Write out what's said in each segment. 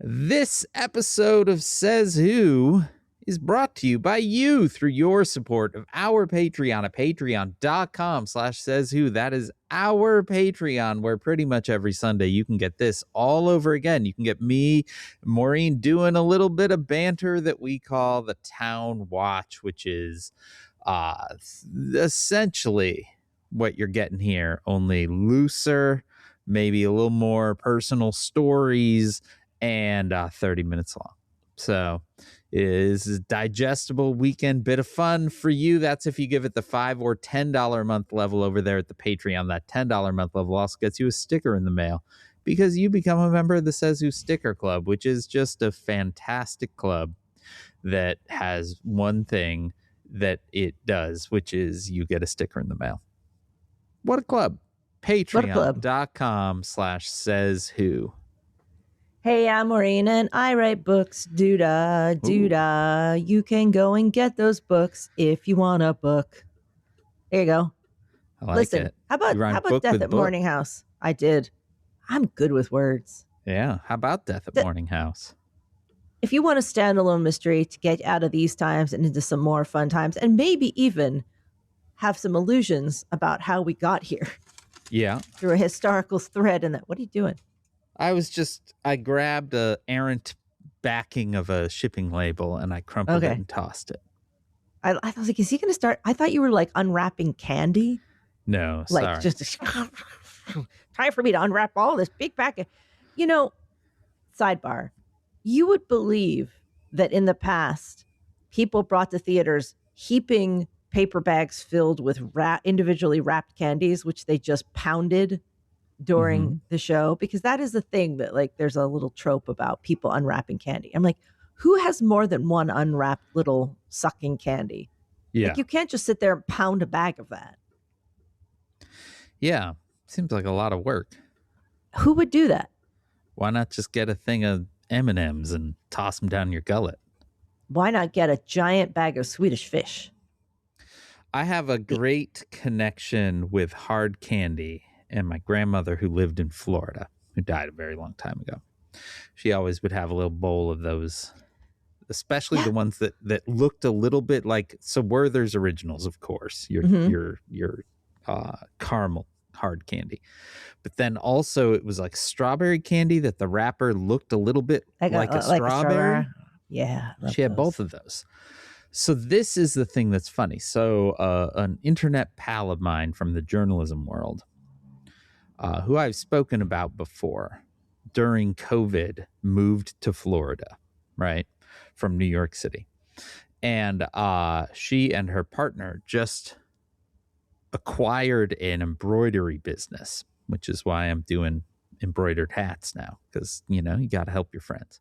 This episode of Says Who is brought to you by you through your support of our Patreon at patreon.com/sayswho. That is our Patreon, where pretty much every Sunday you can get this all over again. You can get me, Maureen, doing a little bit of banter that we call the Town Watch, which is essentially what you're getting here, only looser, maybe a little more personal stories, and 30 minutes long. So it is a digestible weekend bit of fun for you. That's if you give it the $5 or $10 a month level over there at the Patreon. That $10 a month level also gets you a sticker in the mail because you become a member of the Says Who Sticker Club, which is just a fantastic club that has one thing that it does, which is you get a sticker in the mail. What a club. Patreon.com/sayswho. Hey, I'm Maureen and I write books. Doodah. You can go and get those books if you want a book. There you go. I like Listen, it. how about Death at Morning House? I did. I'm good with words. Yeah. How about Death at Morning House? If you want a standalone mystery to get out of these times and into some more fun times, and maybe even have some illusions about how we got here. Yeah. Through a historical thread in that. What are you doing? I grabbed a errant backing of a shipping label and I crumpled it and tossed it. I was like, is he going to start? I thought you were like unwrapping candy. No, like, sorry. Just time for me to unwrap all this big packet. You know, sidebar, you would believe that in the past, people brought to theaters heaping paper bags filled with individually wrapped candies, which they just pounded during the show, because that is the thing that, like, there's a little trope about people unwrapping candy. I'm like, who has more than one unwrapped little sucking candy? Yeah. Like, you can't just sit there and pound a bag of that. Yeah. Seems like a lot of work. Who would do that? Why not just get a thing of M&Ms and toss them down your gullet? Why not get a giant bag of Swedish fish? I have a great connection with hard candy. And my grandmother, who lived in Florida, who died a very long time ago, she always would have a little bowl of those, especially the ones that looked a little bit like, so Werther's Originals, of course, your caramel hard candy. But then also it was like strawberry candy that the wrapper looked a little bit like a strawberry. Yeah. She had both of those. So this is the thing that's funny. So an internet pal of mine from the journalism world, who I've spoken about before, during COVID, moved to Florida, right, from New York City. And she and her partner just acquired an embroidery business, which is why I'm doing embroidered hats now, because, you know, you got to help your friends.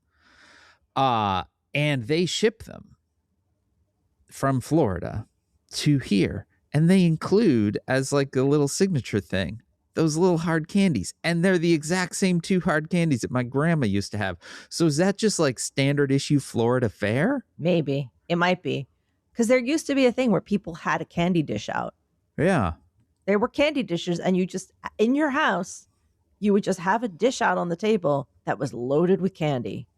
And they ship them from Florida to here. And they include, as like a little signature thing, those little hard candies. And they're the exact same two hard candies that my grandma used to have. So is that just like standard issue Florida fare? Maybe. It might be. Because there used to be a thing where people had a candy dish out. Yeah. There were candy dishes, and you just, in your house, you would just have a dish out on the table that was loaded with candy.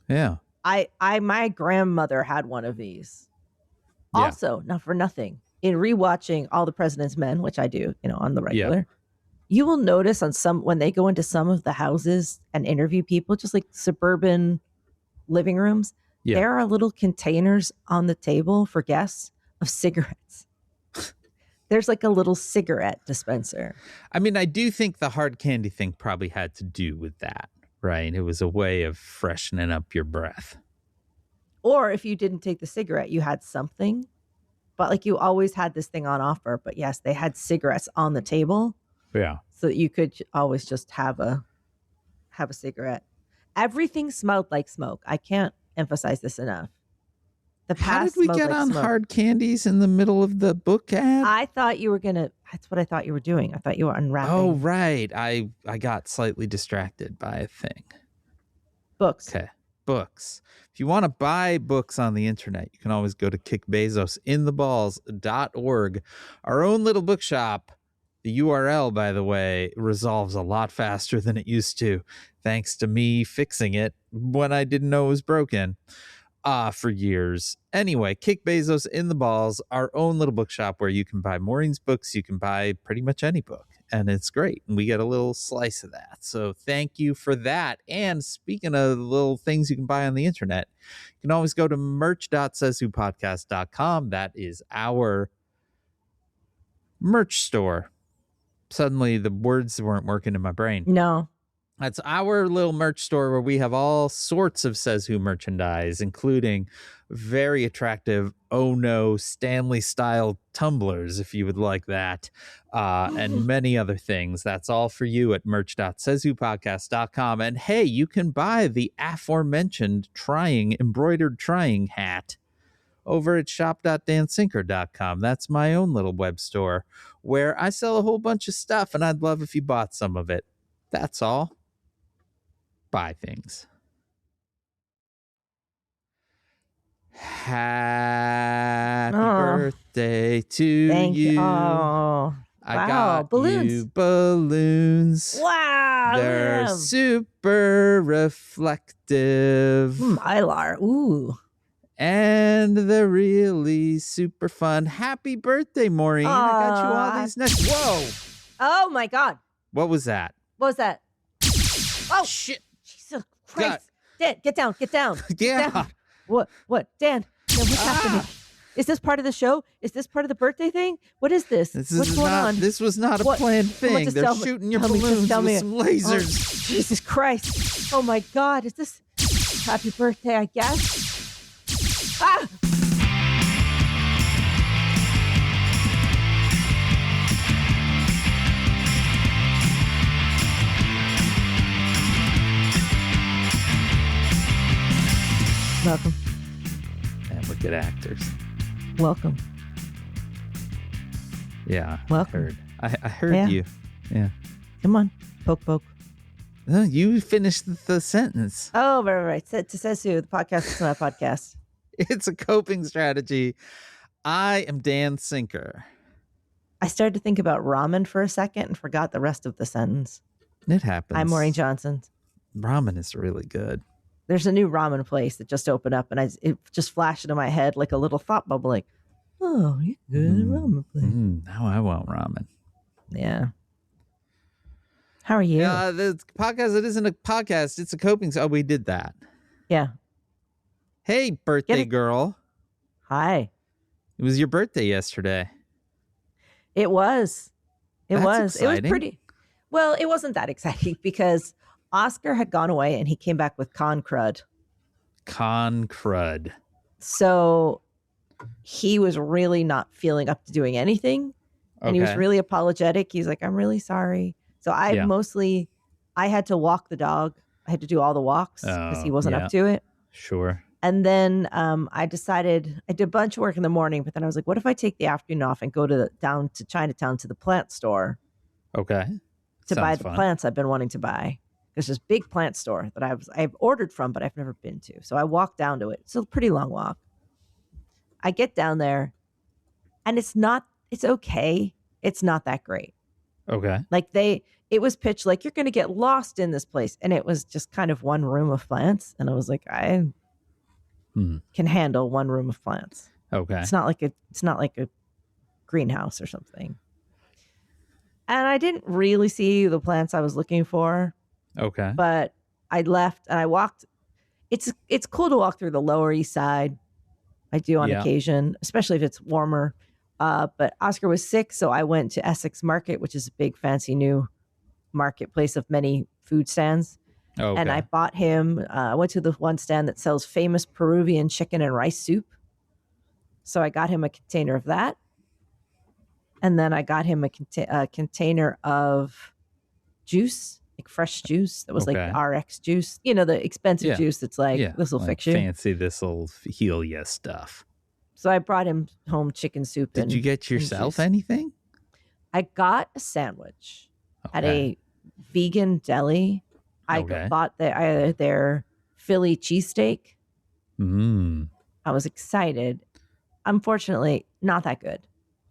Yeah. My grandmother had one of these. Yeah. Also, not for nothing, in rewatching All the President's Men, which I do, you know, on the regular, you will notice when they go into some of the houses and interview people, just like suburban living rooms, there are little containers on the table for guests of cigarettes. There's like a little cigarette dispenser. I mean, I do think the hard candy thing probably had to do with that, right? It was a way of freshening up your breath. Or if you didn't take the cigarette, you had something. But like, you always had this thing on offer. But yes, they had cigarettes on the table. Yeah. So that you could always just have a cigarette. Everything smelled like smoke. I can't emphasize this enough. How did we get on hard candies in the middle of the book ad? I thought you were that's what I thought you were doing. I thought you were unwrapping. Oh, right. I got slightly distracted by a thing. Books. Okay. Books. If you want to buy books on the internet, you can always go to kickbezosintheballs.org, our own little bookshop The URL, by the way, resolves a lot faster than it used to, thanks to me fixing it when I didn't know it was broken. For years. Anyway, Kick Bezos in the Balls, our own little bookshop where you can buy Maureen's books. You can buy pretty much any book, and it's great. And we get a little slice of that. So thank you for that. And speaking of little things you can buy on the internet, you can always go to merch.sayswhopodcast.com. That is our merch store. Suddenly the words weren't working in my brain. No. That's our little merch store where we have all sorts of Says Who merchandise, including very attractive Oh No Stanley style tumblers, if you would like that, and many other things. That's all for you at merch.sayswhopodcast.com. And hey, you can buy the aforementioned embroidered trying hat over at shop.dansinker.com. That's my own little web store where I sell a whole bunch of stuff, and I'd love if you bought some of it. That's all. Buy things. Happy birthday to Thank you. Oh, I wow. got Balloons. you balloons. Wow. They're super reflective. Mylar. Ooh. And they're really super fun. Happy birthday, Maureen. I got you all these next. Whoa. Oh, my God. What was that? What was that? Oh, shit. Jesus Christ. Dan, get down. Get down. Yeah. Get down. What? Dan, what's happening? Is this part of the show? Is this part of the birthday thing? What is this? What's going on? This was not a planned thing. They're shooting your balloons with some lasers. Oh, Jesus Christ. Oh, my God. Is this happy birthday, I guess? Ah! Welcome. And we're good actors. Welcome. Yeah. Welcome. I heard you. Yeah. Come on. Poke. No, you finished the sentence. Oh, right. To Says Who, the podcast is not a podcast. It's a coping strategy. I am Dan Sinker. I started to think about ramen for a second and forgot the rest of the sentence. It happens. I'm Maureen Johnson. Ramen is really good. There's a new ramen place that just opened up, and it just flashed into my head like a little thought bubble, like, oh, you good ramen place. Now I want ramen. Yeah. How are you? The podcast, it isn't a podcast. It's a coping. Oh, we did that. Yeah. Hey, birthday girl. Hi. It was your birthday yesterday. It was. That's It was exciting. pretty. Well, it wasn't that exciting because Oscar had gone away and he came back with con crud. Con crud. So he was really not feeling up to doing anything. And he was really apologetic. He's like, I'm really sorry. So I had to walk the dog. I had to do all the walks because he wasn't up to it. Sure. And then I decided I did a bunch of work in the morning, but then I was like, what if I take the afternoon off and go down to Chinatown to the plant store? Okay. To buy the plants I've been wanting to buy. There's this big plant store that I've ordered from, but I've never been to. So I walked down to it. It's a pretty long walk. I get down there and it's okay. It's not that great. Okay. Like it was pitched like you're going to get lost in this place. And it was just kind of one room of plants. And I was like, I can handle one room of plants. Okay. It's not like a greenhouse or something. And I didn't really see the plants I was looking for. Okay. But I left and I walked. It's cool to walk through the Lower East Side. I do on occasion, especially if it's warmer. But Oscar was sick, so I went to Essex Market, which is a big, fancy new marketplace of many food stands. Okay. And I bought him. I went to the one stand that sells famous Peruvian chicken and rice soup. So I got him a container of that. And then I got him a container of juice, like fresh juice that was like RX juice. You know, the expensive juice that's like, this will fix you. Fancy, this will heal you stuff. So I brought him home chicken soup. Did you get yourself anything? I got a sandwich at a vegan deli. I bought their Philly cheesesteak. I was excited. Unfortunately, not that good.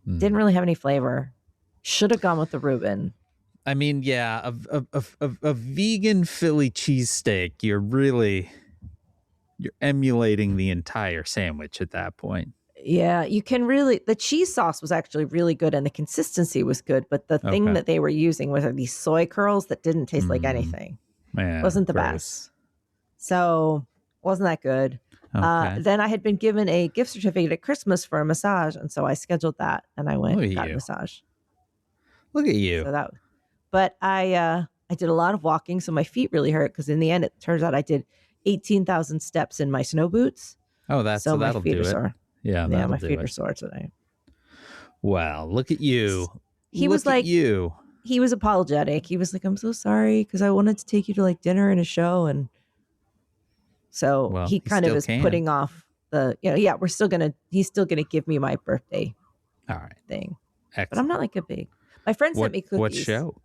Didn't really have any flavor. Should have gone with the Reuben. I mean, yeah, a vegan Philly cheesesteak, you're emulating the entire sandwich at that point. Yeah, you can really. The cheese sauce was actually really good, and the consistency was good. But the thing that they were using was these soy curls that didn't taste like anything. Man, Wasn't the gross. best. So wasn't that good. Okay. Then I had been given a gift certificate at Christmas for a massage, and so I scheduled that, and I went and got a massage. Look at you. So but I did a lot of walking, so my feet really hurt because in the end, it turns out I did 18,000 steps in my snow boots. Oh, so my that'll feet do are it. sore. Yeah, my feet are sore today. Wow, look at you. He was apologetic. He was like, "I'm so sorry because I wanted to take you to like dinner and a show," and so he kind of is putting off the he's still gonna give me my birthday thing. Excellent. But I'm not like a big. My friend sent me cookies. What show?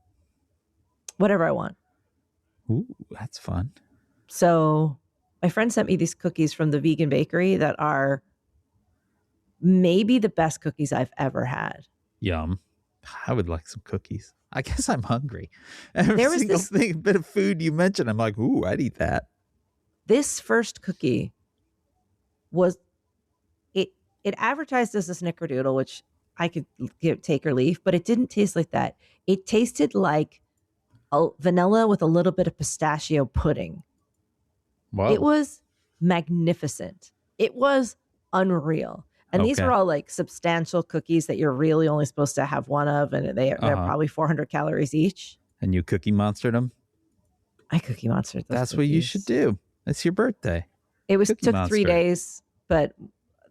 Whatever I want. Ooh, that's fun. So my friend sent me these cookies from the vegan bakery that are maybe the best cookies I've ever had. Yum. I would like some cookies. I guess I'm hungry. Every single bit of food you mentioned, I'm like, ooh, I'd eat that. This first cookie was, it advertised as a snickerdoodle, which I could take or leave, but it didn't taste like that. It tasted like vanilla with a little bit of pistachio pudding. Whoa. It was magnificent. It was unreal. And these were all like substantial cookies that you're really only supposed to have one of, and they're probably 400 calories each. And you Cookie Monstered them? I Cookie Monstered those. That's cookies. What you should do. It's your birthday. It took 3 days, but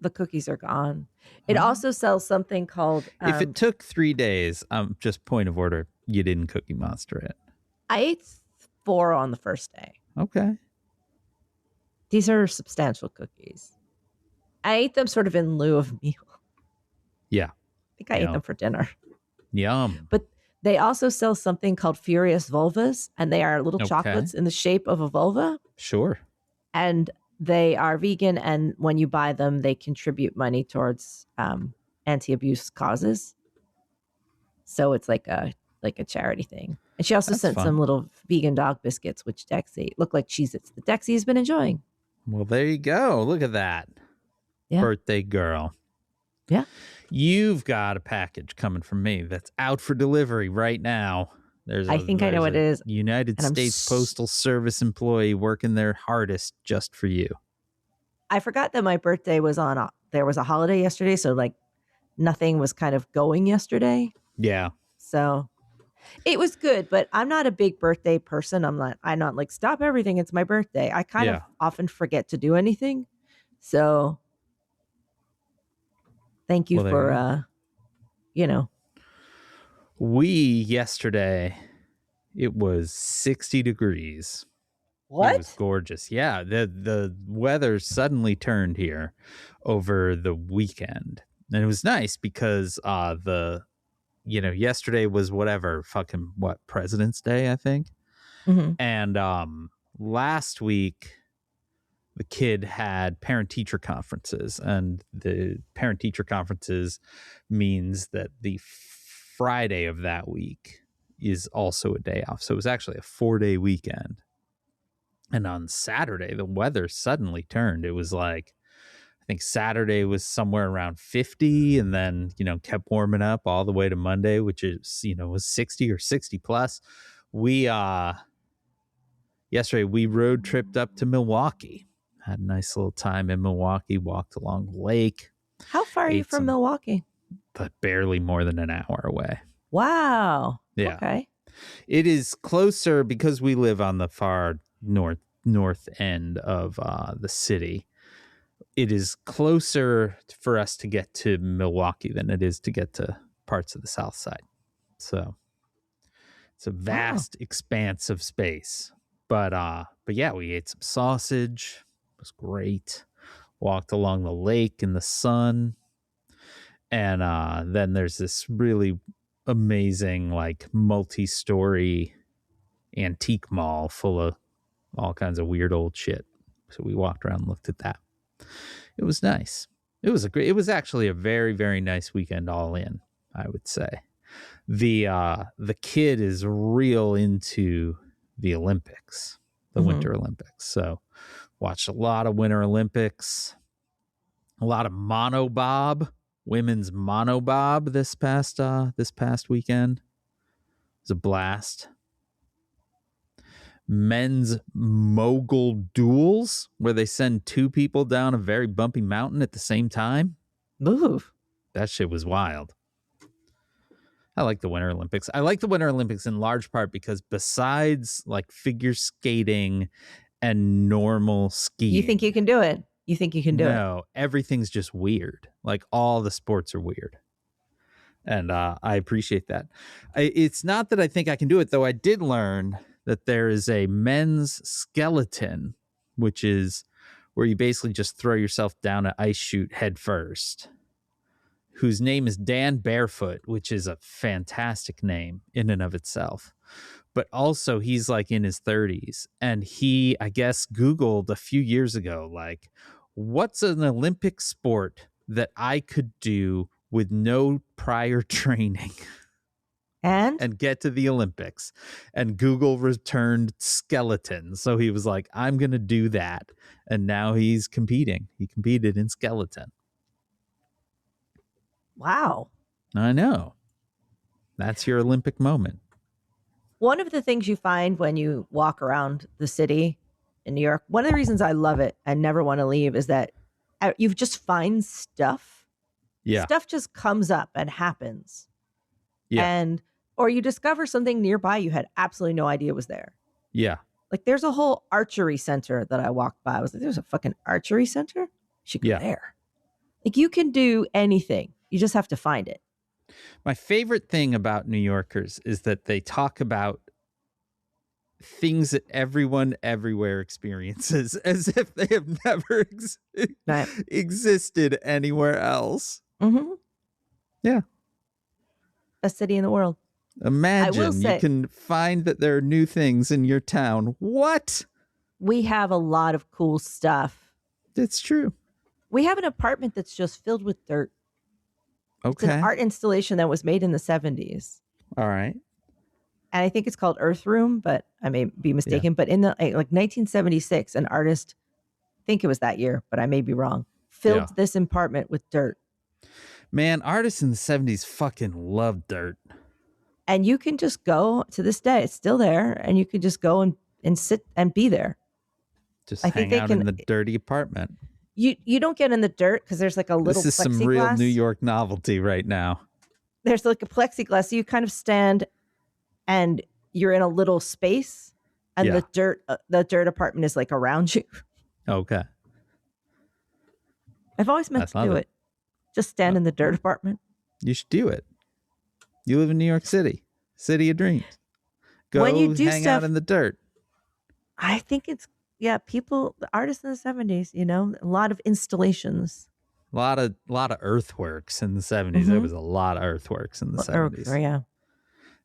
the cookies are gone. It also sells something called... if it took 3 days, just point of order, you didn't Cookie Monster it. I ate 4 on the first day. Okay. These are substantial cookies. I ate them sort of in lieu of meal. Yeah. I think I ate them for dinner. Yum. But they also sell something called Furious Vulvas, and they are little chocolates in the shape of a vulva. Sure. And they are vegan, and when you buy them, they contribute money towards anti-abuse causes. So it's like a charity thing. And she also sent some little vegan dog biscuits, which Dexy look like Cheez-Its that Dexy has been enjoying. Well, there you go. Look at that. Yeah. Birthday girl. Yeah. You've got a package coming from me that's out for delivery right now. I think I know what it is. United States Postal Service employee working their hardest just for you. I forgot that my birthday was there was a holiday yesterday, so like nothing was kind of going yesterday. Yeah. So it was good, but I'm not a big birthday person. I'm not like, stop everything. It's my birthday. I kind of often forget to do anything. So thank you for, yesterday, it was 60 degrees. What? It was gorgeous. Yeah. The weather suddenly turned here over the weekend. And it was nice because yesterday was President's Day, I think. Mm-hmm. And last week, the kid had parent-teacher conferences, and the parent-teacher conferences means that the Friday of that week is also a day off. So it was actually a 4-day weekend. And on Saturday, the weather suddenly turned. It was like, I think Saturday was somewhere around 50, and then, kept warming up all the way to Monday, which is, was 60 or 60 plus. Yesterday we road tripped up to Milwaukee. Had a nice little time in Milwaukee, walked along the lake. How far are you from Milwaukee? But barely more than an hour away. Wow. Yeah. Okay. It is closer because we live on the far north end of the city. It is closer for us to get to Milwaukee than it is to get to parts of the south side. So it's a vast expanse of space. But yeah, we ate some sausage. It was great. Walked along the lake in the sun. And then there's this really amazing, like, multi-story antique mall full of all kinds of weird old shit. So we walked around and looked at that. It was nice. It was actually a very, very nice weekend all in, I would say. the kid is real into the Olympics, the Winter Olympics. So watched a lot of Winter Olympics, a lot of monobob, women's monobob this past weekend. It was a blast. Men's mogul duels, where they send two people down a very bumpy mountain at the same time. Move. That shit was wild. I like the Winter Olympics. I like the Winter Olympics in large part because besides like figure skating and normal skiing, You think you can do it? You think you can do it? no, everything's just weird. Like all the sports are weird. And I appreciate that. It's not that I think I can do it, though. I did learn that there is a men's skeleton, which is where you basically just throw yourself down an ice chute head first, whose name is Dan Barefoot, which is a fantastic name in and of itself. But also he's like in his 30s. And he, I guess, Googled a few years ago, like, what's an Olympic sport that I could do with no prior training And get to the Olympics? And Google returned skeleton. So he was like, I'm going to do that. And now he's competing. He competed in skeleton. wow. I know. That's your Olympic moment. One of the things you find when you walk around the city in New York, one of the reasons I love it and never want to leave is that you just find stuff. Yeah. Stuff just comes up and happens. Yeah. Or you discover something nearby you had absolutely no idea was there. Yeah. Like there's a whole archery center that I walked by. I was like, there's a fucking archery center? You should go there. Like you can do anything. You just have to find it. My favorite thing about New Yorkers is that they talk about things that everyone everywhere experiences as if they have never existed anywhere else. Mm-hmm. Yeah. Best city in the world. Imagine you can find that there are new things in your town. What? We have a lot of cool stuff. It's true. We have an apartment that's just filled with dirt. Okay. It's an art installation that was made in the 70s. All right. And I think it's called Earth Room, but I may be mistaken. Yeah. But in the like 1976, an artist, I think it was that year, but I may be wrong, filled this apartment with dirt. Man, artists in the 70s fucking loved dirt. And you can just go to this day, it's still there, and you can just go and sit and be there. Just hang out in the dirty apartment. You don't get in the dirt because there's like a little plexiglass. This is some real New York novelty right now. There's like a plexiglass. So you kind of stand and you're in a little space and the dirt apartment is like around you. Okay. I've always meant to do it. Just stand in the dirt apartment. You should do it. You live in New York City, city of dreams. Go when you do hang out in the dirt. I think it's, people, the artists in the 70s, a lot of installations. A lot of earthworks in the 70s. Mm-hmm. There was a lot of earthworks in the 70s. Yeah.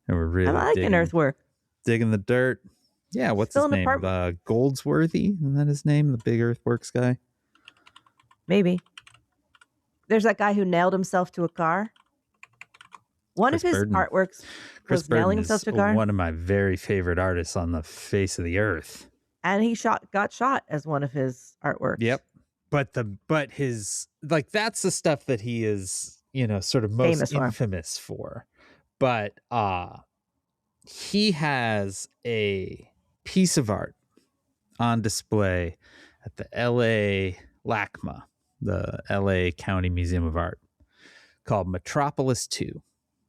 And we're really I like an earthwork. Digging the dirt. Yeah, what's his name? Goldsworthy? Isn't that his name? The big earthworks guy? Maybe. There's that guy who nailed himself to a car. One of his artworks was nailing himself to a car. One of my very favorite artists on the face of the earth. And he got shot as one of his artworks. Yep. But his, like, that's the stuff that he is, sort of most infamous for. But he has a piece of art on display at the LA LACMA, the LA County Museum of Art, called Metropolis 2.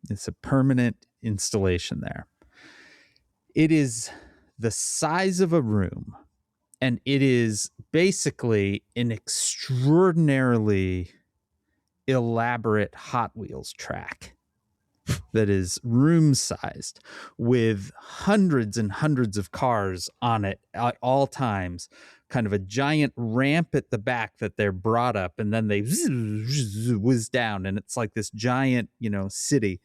It's a permanent installation there. It is the size of a room, and it is basically an extraordinarily elaborate Hot Wheels track that is room-sized with hundreds and hundreds of cars on it at all times, kind of a giant ramp at the back that they're brought up, and then they whiz down, and it's like this giant, city.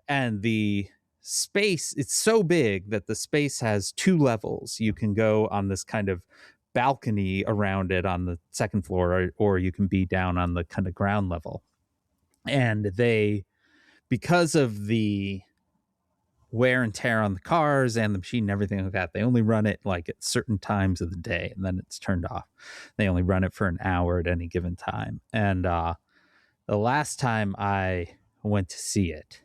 And the space, it's so big that the space has 2 levels. You can go on this kind of balcony around it on the second floor, or you can be down on the kind of ground level. And because of the wear and tear on the cars and the machine and everything like that. They only run it like at certain times of the day, and then it's turned off. They only run it for an hour at any given time. And the last time I went to see it,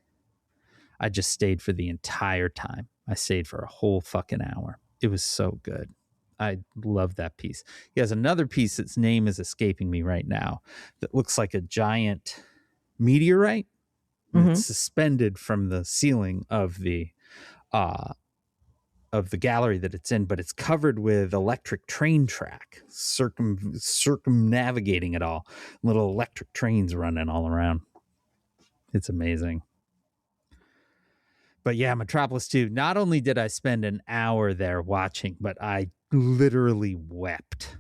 I just stayed for the entire time. I stayed for a whole fucking hour. It was so good. I love that piece. He has another piece that's name is escaping me right now that looks like a giant meteorite. Mhm. It's suspended from the ceiling of the gallery that it's in, but it's covered with electric train track, circumnavigating it all. Little electric trains running all around. It's amazing. But yeah, Metropolis 2, not only did I spend an hour there watching, but I literally wept.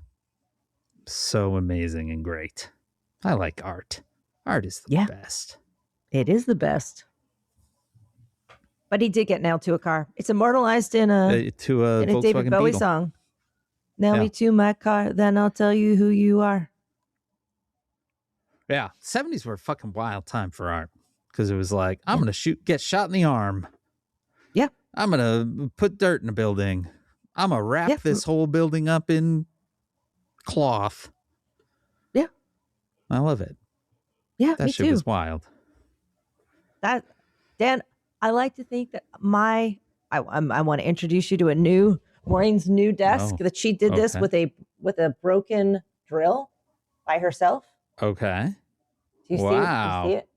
So amazing and great. I like art. Art is the best. It is the best. But he did get nailed to a car. It's immortalized in a David Bowie Beetle song. Nail me to my car, then I'll tell you who you are. Yeah, 70s were a fucking wild time for art because it was like, I'm going to get shot in the arm. Yeah. I'm going to put dirt in a building. I'm going to wrap this whole building up in cloth. Yeah. I love it. Yeah, that shit was wild. Dan, I like to think that I want to introduce you to Maureen's new desk that she did this with a broken drill by herself. Okay. Do you see it?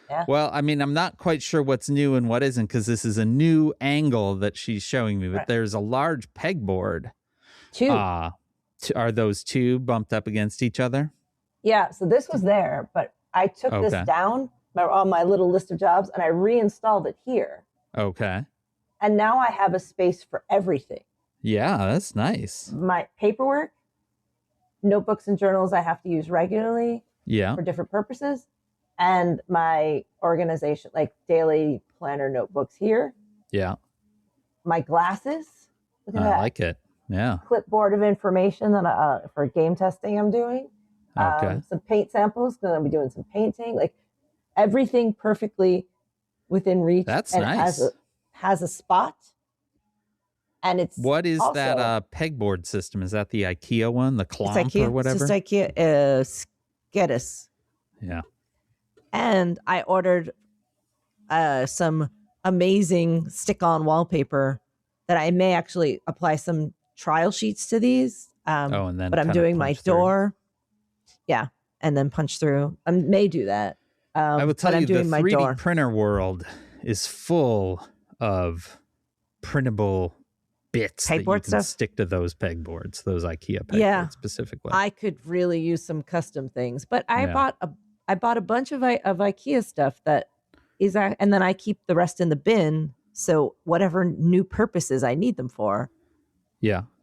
Yeah. Well, I mean, I'm not quite sure what's new and what isn't because this is a new angle that she's showing me, but there's a large pegboard. Two. Are those two bumped up against each other? Yeah. So this was there, but I took this down on my little list of jobs and I reinstalled it here. Okay. And now I have a space for everything. Yeah, that's nice. My paperwork, notebooks and journals I have to use regularly for different purposes, and my organization, like daily planner notebooks here. Yeah. My glasses. Look at I that. like it. Yeah. Clipboard of information that for game testing I'm doing. Okay. Some paint samples because I'll be doing some painting. Like everything perfectly within reach. That's and nice. Has a spot. And it's what is also, that pegboard system? Is that the IKEA one, the Clomp or whatever? It's just IKEA Skedis. Yeah. And I ordered some amazing stick-on wallpaper that I may actually apply some trial sheets to these. And then but I'm doing my door. Yeah, and then punch through. I may do that. I will tell you, the 3D door. printer world is full of printable bits that you can stick to those pegboards, those IKEA pegboards specifically. I could really use some custom things, but I bought a bunch of IKEA stuff that is, and then I keep the rest in the bin. So whatever new purposes I need them for,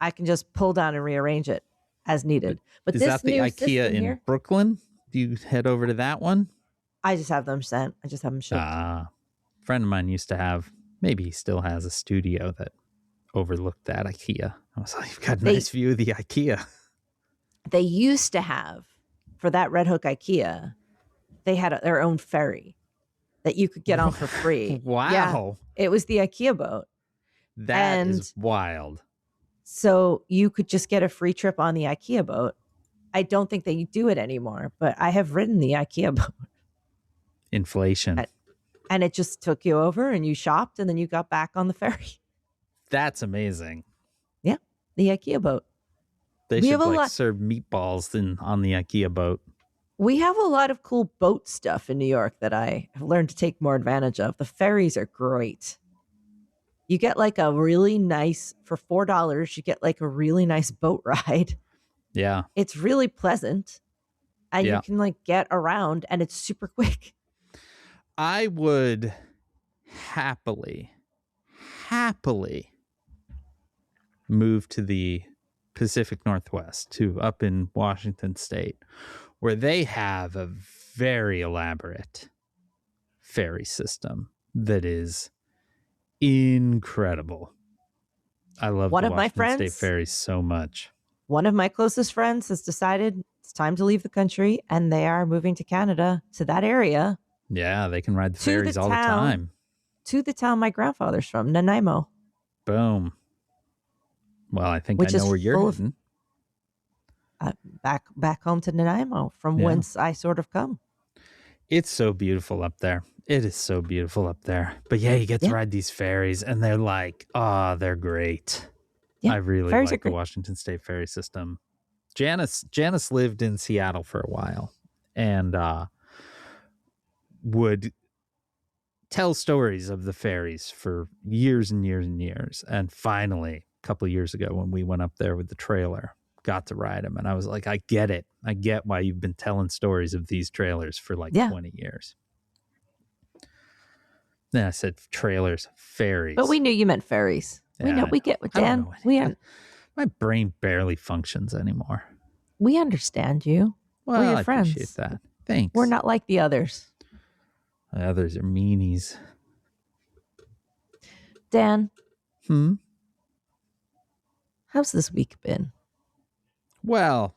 I can just pull down and rearrange it as needed. But is that the IKEA in Brooklyn? Do you head over to that one? I just have them sent. I just have them shipped. A friend of mine used to have, maybe he still has, a studio that overlooked that IKEA. I was like, you've got a nice view of the IKEA. They used to have, for that Red Hook IKEA, they had their own ferry that you could get on for free. Wow. Yeah, it was the IKEA boat. That is wild. So you could just get a free trip on the IKEA boat. I don't think they do it anymore, but I have ridden the IKEA boat. Inflation. And it just took you over and you shopped and then you got back on the ferry. That's amazing. Yeah, the IKEA boat. They should serve meatballs on the IKEA boat. We have a lot of cool boat stuff in New York that I have learned to take more advantage of. The ferries are great. You get like a really nice, for $4, you get like a really nice boat ride. Yeah. It's really pleasant. And you can like get around and it's super quick. I would happily move to the Pacific Northwest, to up in Washington State, where they have a very elaborate ferry system that is incredible. I love the Washington State ferries so much. One of my closest friends has decided it's time to leave the country, and they are moving to Canada, to that area. Yeah, they can ride the ferries all the time. to the town my grandfather's from, Nanaimo. Boom. Well, I think Which I know is where you're full of- heading. back home to Nanaimo, from whence I sort of come. It's so beautiful up there. It is so beautiful up there. But yeah, you get to ride these ferries, and they're like, they're great. Yeah, I really ferries like are the great. Washington State ferry system. Janice lived in Seattle for a while, and would tell stories of the ferries for years and years and years. And finally, a couple of years ago, when we went up there with the trailer, got to ride them. And I was like, I get it. I get why you've been telling stories of these trailers for like 20 years. Then I said trailers, ferries. But we knew you meant ferries. Yeah, we know. We get, Dan. My brain barely functions anymore. We understand you. Well, we're your I friends. appreciate that. Thanks. We're not like the others. The others are meanies. Dan. How's this week been? Well,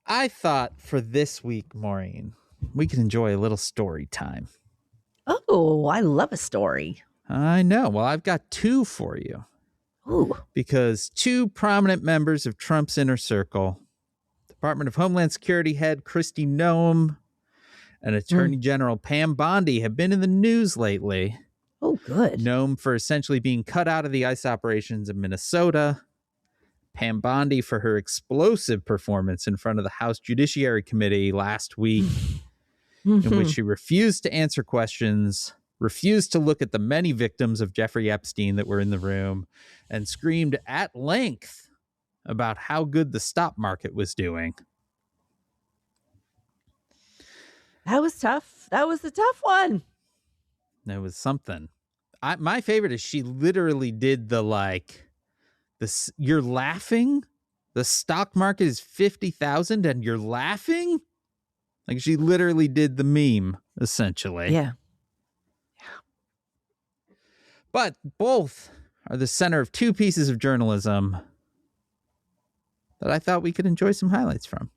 I thought for this week, Maureen, we could enjoy a little story time. Oh, I love a story. I know. Well, I've got two for you. Ooh. Because two prominent members of Trump's inner circle, Department of Homeland Security head Kristi Noem and Attorney General Pam Bondi, have been in the news lately. Oh, good. Noem for essentially being cut out of the ICE operations in Minnesota. Pam Bondi for her explosive performance in front of the House Judiciary Committee last week, in which she refused to answer questions, refused to look at the many victims of Jeffrey Epstein that were in the room, and screamed at length about how good the stock market was doing. That was tough. That was a tough one. That was something. My favorite is she literally did the you're laughing? The stock market is 50,000 and you're laughing? Like she literally did the meme, essentially. Yeah. But both are the center of two pieces of journalism that I thought we could enjoy some highlights from.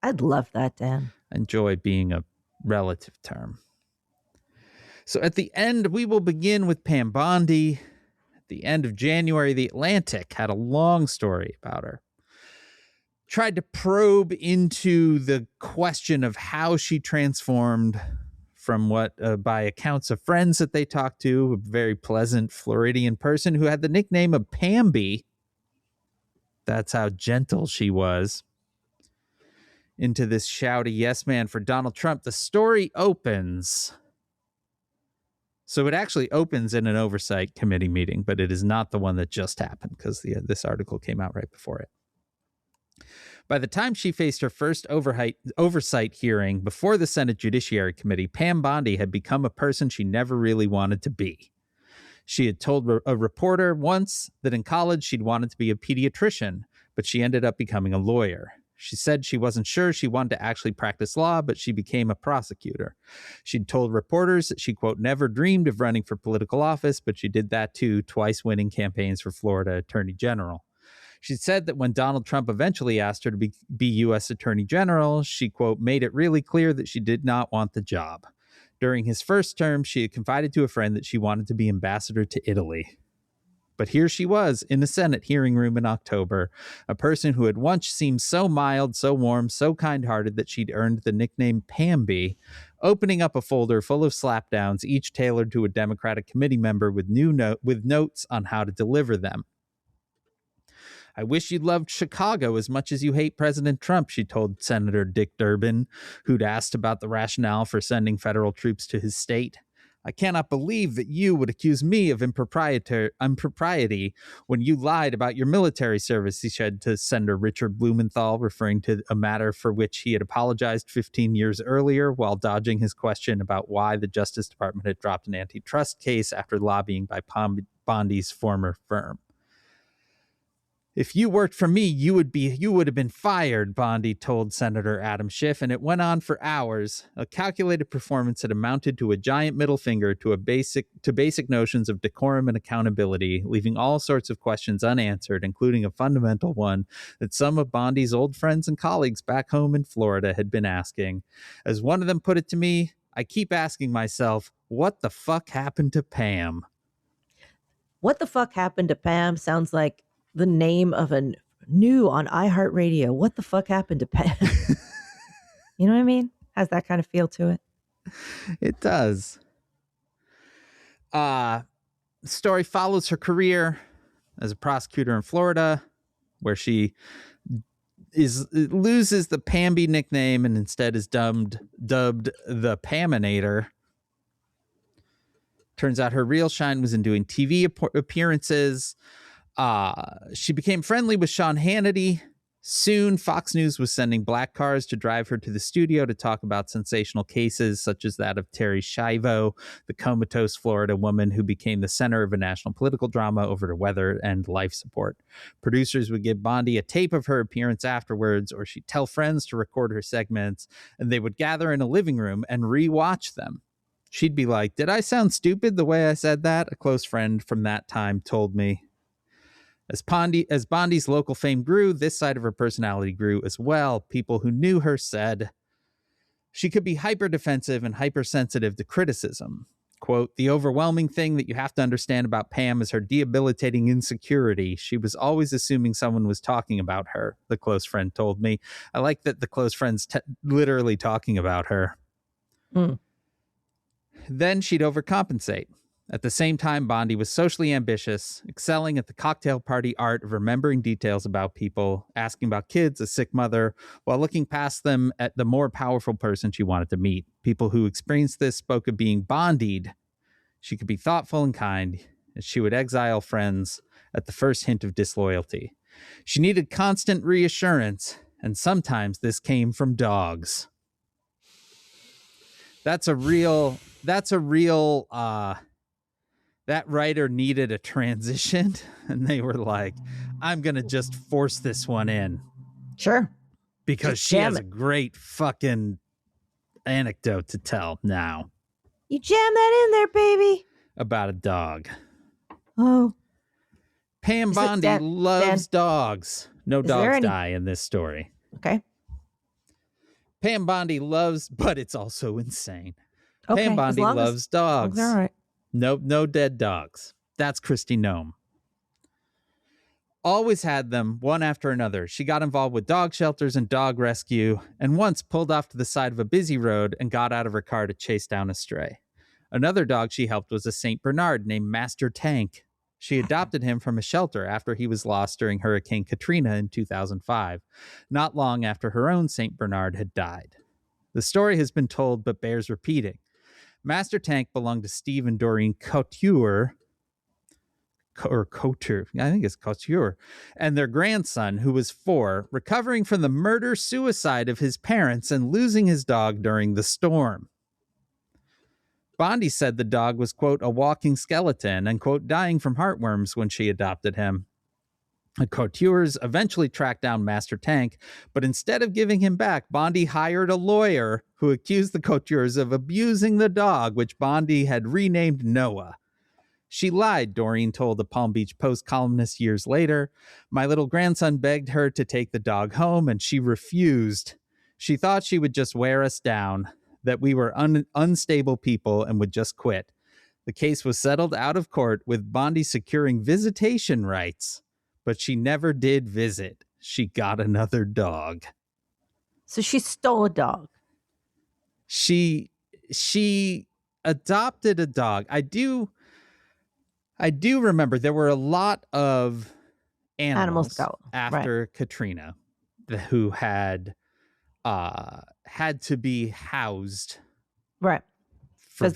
I'd love that, Dan. Enjoy being a relative term. So at the end, we will begin with Pam Bondi. At the end of January, The Atlantic had a long story about her. Tried to probe into the question of how she transformed from what, by accounts of friends that they talked to, a very pleasant Floridian person who had the nickname of Pamby. That's how gentle she was. Into this shouty yes man for Donald Trump. The story opens. So it actually opens in an oversight committee meeting, but it is not the one that just happened because this article came out right before it. By the time she faced her first oversight hearing before the Senate Judiciary Committee, Pam Bondi had become a person she never really wanted to be. She had told a reporter once that in college she'd wanted to be a pediatrician, but she ended up becoming a lawyer. She said she wasn't sure she wanted to actually practice law, but she became a prosecutor. She'd told reporters that she, quote, never dreamed of running for political office, but she did that too, twice winning campaigns for Florida Attorney General. She said that when Donald Trump eventually asked her to be U.S. Attorney General, she, quote, made it really clear that she did not want the job. During his first term, she had confided to a friend that she wanted to be ambassador to Italy. But here she was in the Senate hearing room in October, a person who had once seemed so mild, so warm, so kind-hearted that she'd earned the nickname Pamby, opening up a folder full of slapdowns, each tailored to a Democratic committee member with notes on how to deliver them. I wish you loved Chicago as much as you hate President Trump, she told Senator Dick Durbin, who'd asked about the rationale for sending federal troops to his state. I cannot believe that you would accuse me of impropriety when you lied about your military service, he said to Senator Richard Blumenthal, referring to a matter for which he had apologized 15 years earlier while dodging his question about why the Justice Department had dropped an antitrust case after lobbying by Bondi's former firm. If you worked for me, you would have been fired, Bondi told Senator Adam Schiff, and it went on for hours, a calculated performance that amounted to a giant middle finger to basic notions of decorum and accountability, leaving all sorts of questions unanswered, including a fundamental one that some of Bondi's old friends and colleagues back home in Florida had been asking. As one of them put it to me, I keep asking myself, what the fuck happened to Pam? What the fuck happened to Pam sounds like the name of a new on iHeartRadio. What the fuck happened to Pam? You know what I mean? Has that kind of feel to it. It does. The story follows her career as a prosecutor in Florida, where she loses the Pamby nickname and instead is dubbed the Paminator. Turns out her real shine was in doing TV appearances. She became friendly with Sean Hannity. Soon, Fox News was sending black cars to drive her to the studio to talk about sensational cases such as that of Terry Schiavo, the comatose Florida woman who became the center of a national political drama over the weather and life support. Producers would give Bondi a tape of her appearance afterwards, or she'd tell friends to record her segments, and they would gather in a living room and re-watch them. She'd be like, "Did I sound stupid the way I said that?" A close friend from that time told me. As Bondi's local fame grew, this side of her personality grew as well. People who knew her said she could be hyper-defensive and hypersensitive to criticism. Quote, "The overwhelming thing that you have to understand about Pam is her debilitating insecurity. She was always assuming someone was talking about her," the close friend told me. I like that the close friend's literally talking about her. Then she'd overcompensate. At the same time, Bondi was socially ambitious, excelling at the cocktail party art of remembering details about people, asking about kids, a sick mother, while looking past them at the more powerful person she wanted to meet. People who experienced this spoke of being bondied. She could be thoughtful and kind, and she would exile friends at the first hint of disloyalty. She needed constant reassurance, and sometimes this came from dogs. That writer needed a transition, and they were like, I'm going to just force this one in. Sure. Because she has a great fucking anecdote to tell now. You jam that in there, baby. About a dog. Oh. Pam Bondi loves dogs. No dogs die in this story. Okay. Pam Bondi loves, but it's also insane. Okay. Pam Bondi loves dogs. All right. No dead dogs. That's Christy Nome. Always had them, one after another. She got involved with dog shelters and dog rescue, and once pulled off to the side of a busy road and got out of her car to chase down a stray. Another dog she helped was a St. Bernard named Master Tank. She adopted him from a shelter after he was lost during Hurricane Katrina in 2005, not long after her own St. Bernard had died. The story has been told but bears repeating. Master Tank belonged to Steve and Doreen Couture, I think it's Couture, and their grandson, who was 4, recovering from the murder-suicide of his parents and losing his dog during the storm. Bondi said the dog was, quote, a walking skeleton and, quote, dying from heartworms when she adopted him. The Coutures eventually tracked down Master Tank, but instead of giving him back, Bondi hired a lawyer who accused the Coutures of abusing the dog, which Bondi had renamed Noah. She lied, Doreen told the Palm Beach Post columnist years later. My little grandson begged her to take the dog home, and she refused. She thought she would just wear us down, that we were unstable people and would just quit. The case was settled out of court, with Bondi securing visitation rights. But she never did visit. She got another dog. So she stole a dog. She adopted a dog. I do remember there were a lot of animals after Katrina who had to be housed. Right. For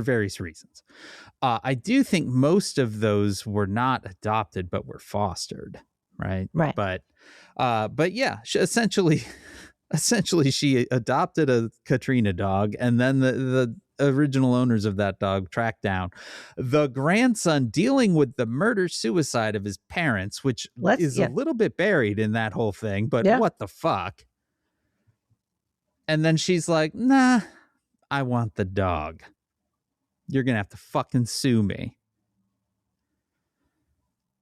various reasons. I do think most of those were not adopted, but were fostered, right? Right. But yeah, essentially, she adopted a Katrina dog, and then the original owners of that dog tracked down the grandson dealing with the murder-suicide of his parents, which is a little bit buried in that whole thing, but what the fuck? And then she's like, nah, I want the dog. You're going to have to fucking sue me.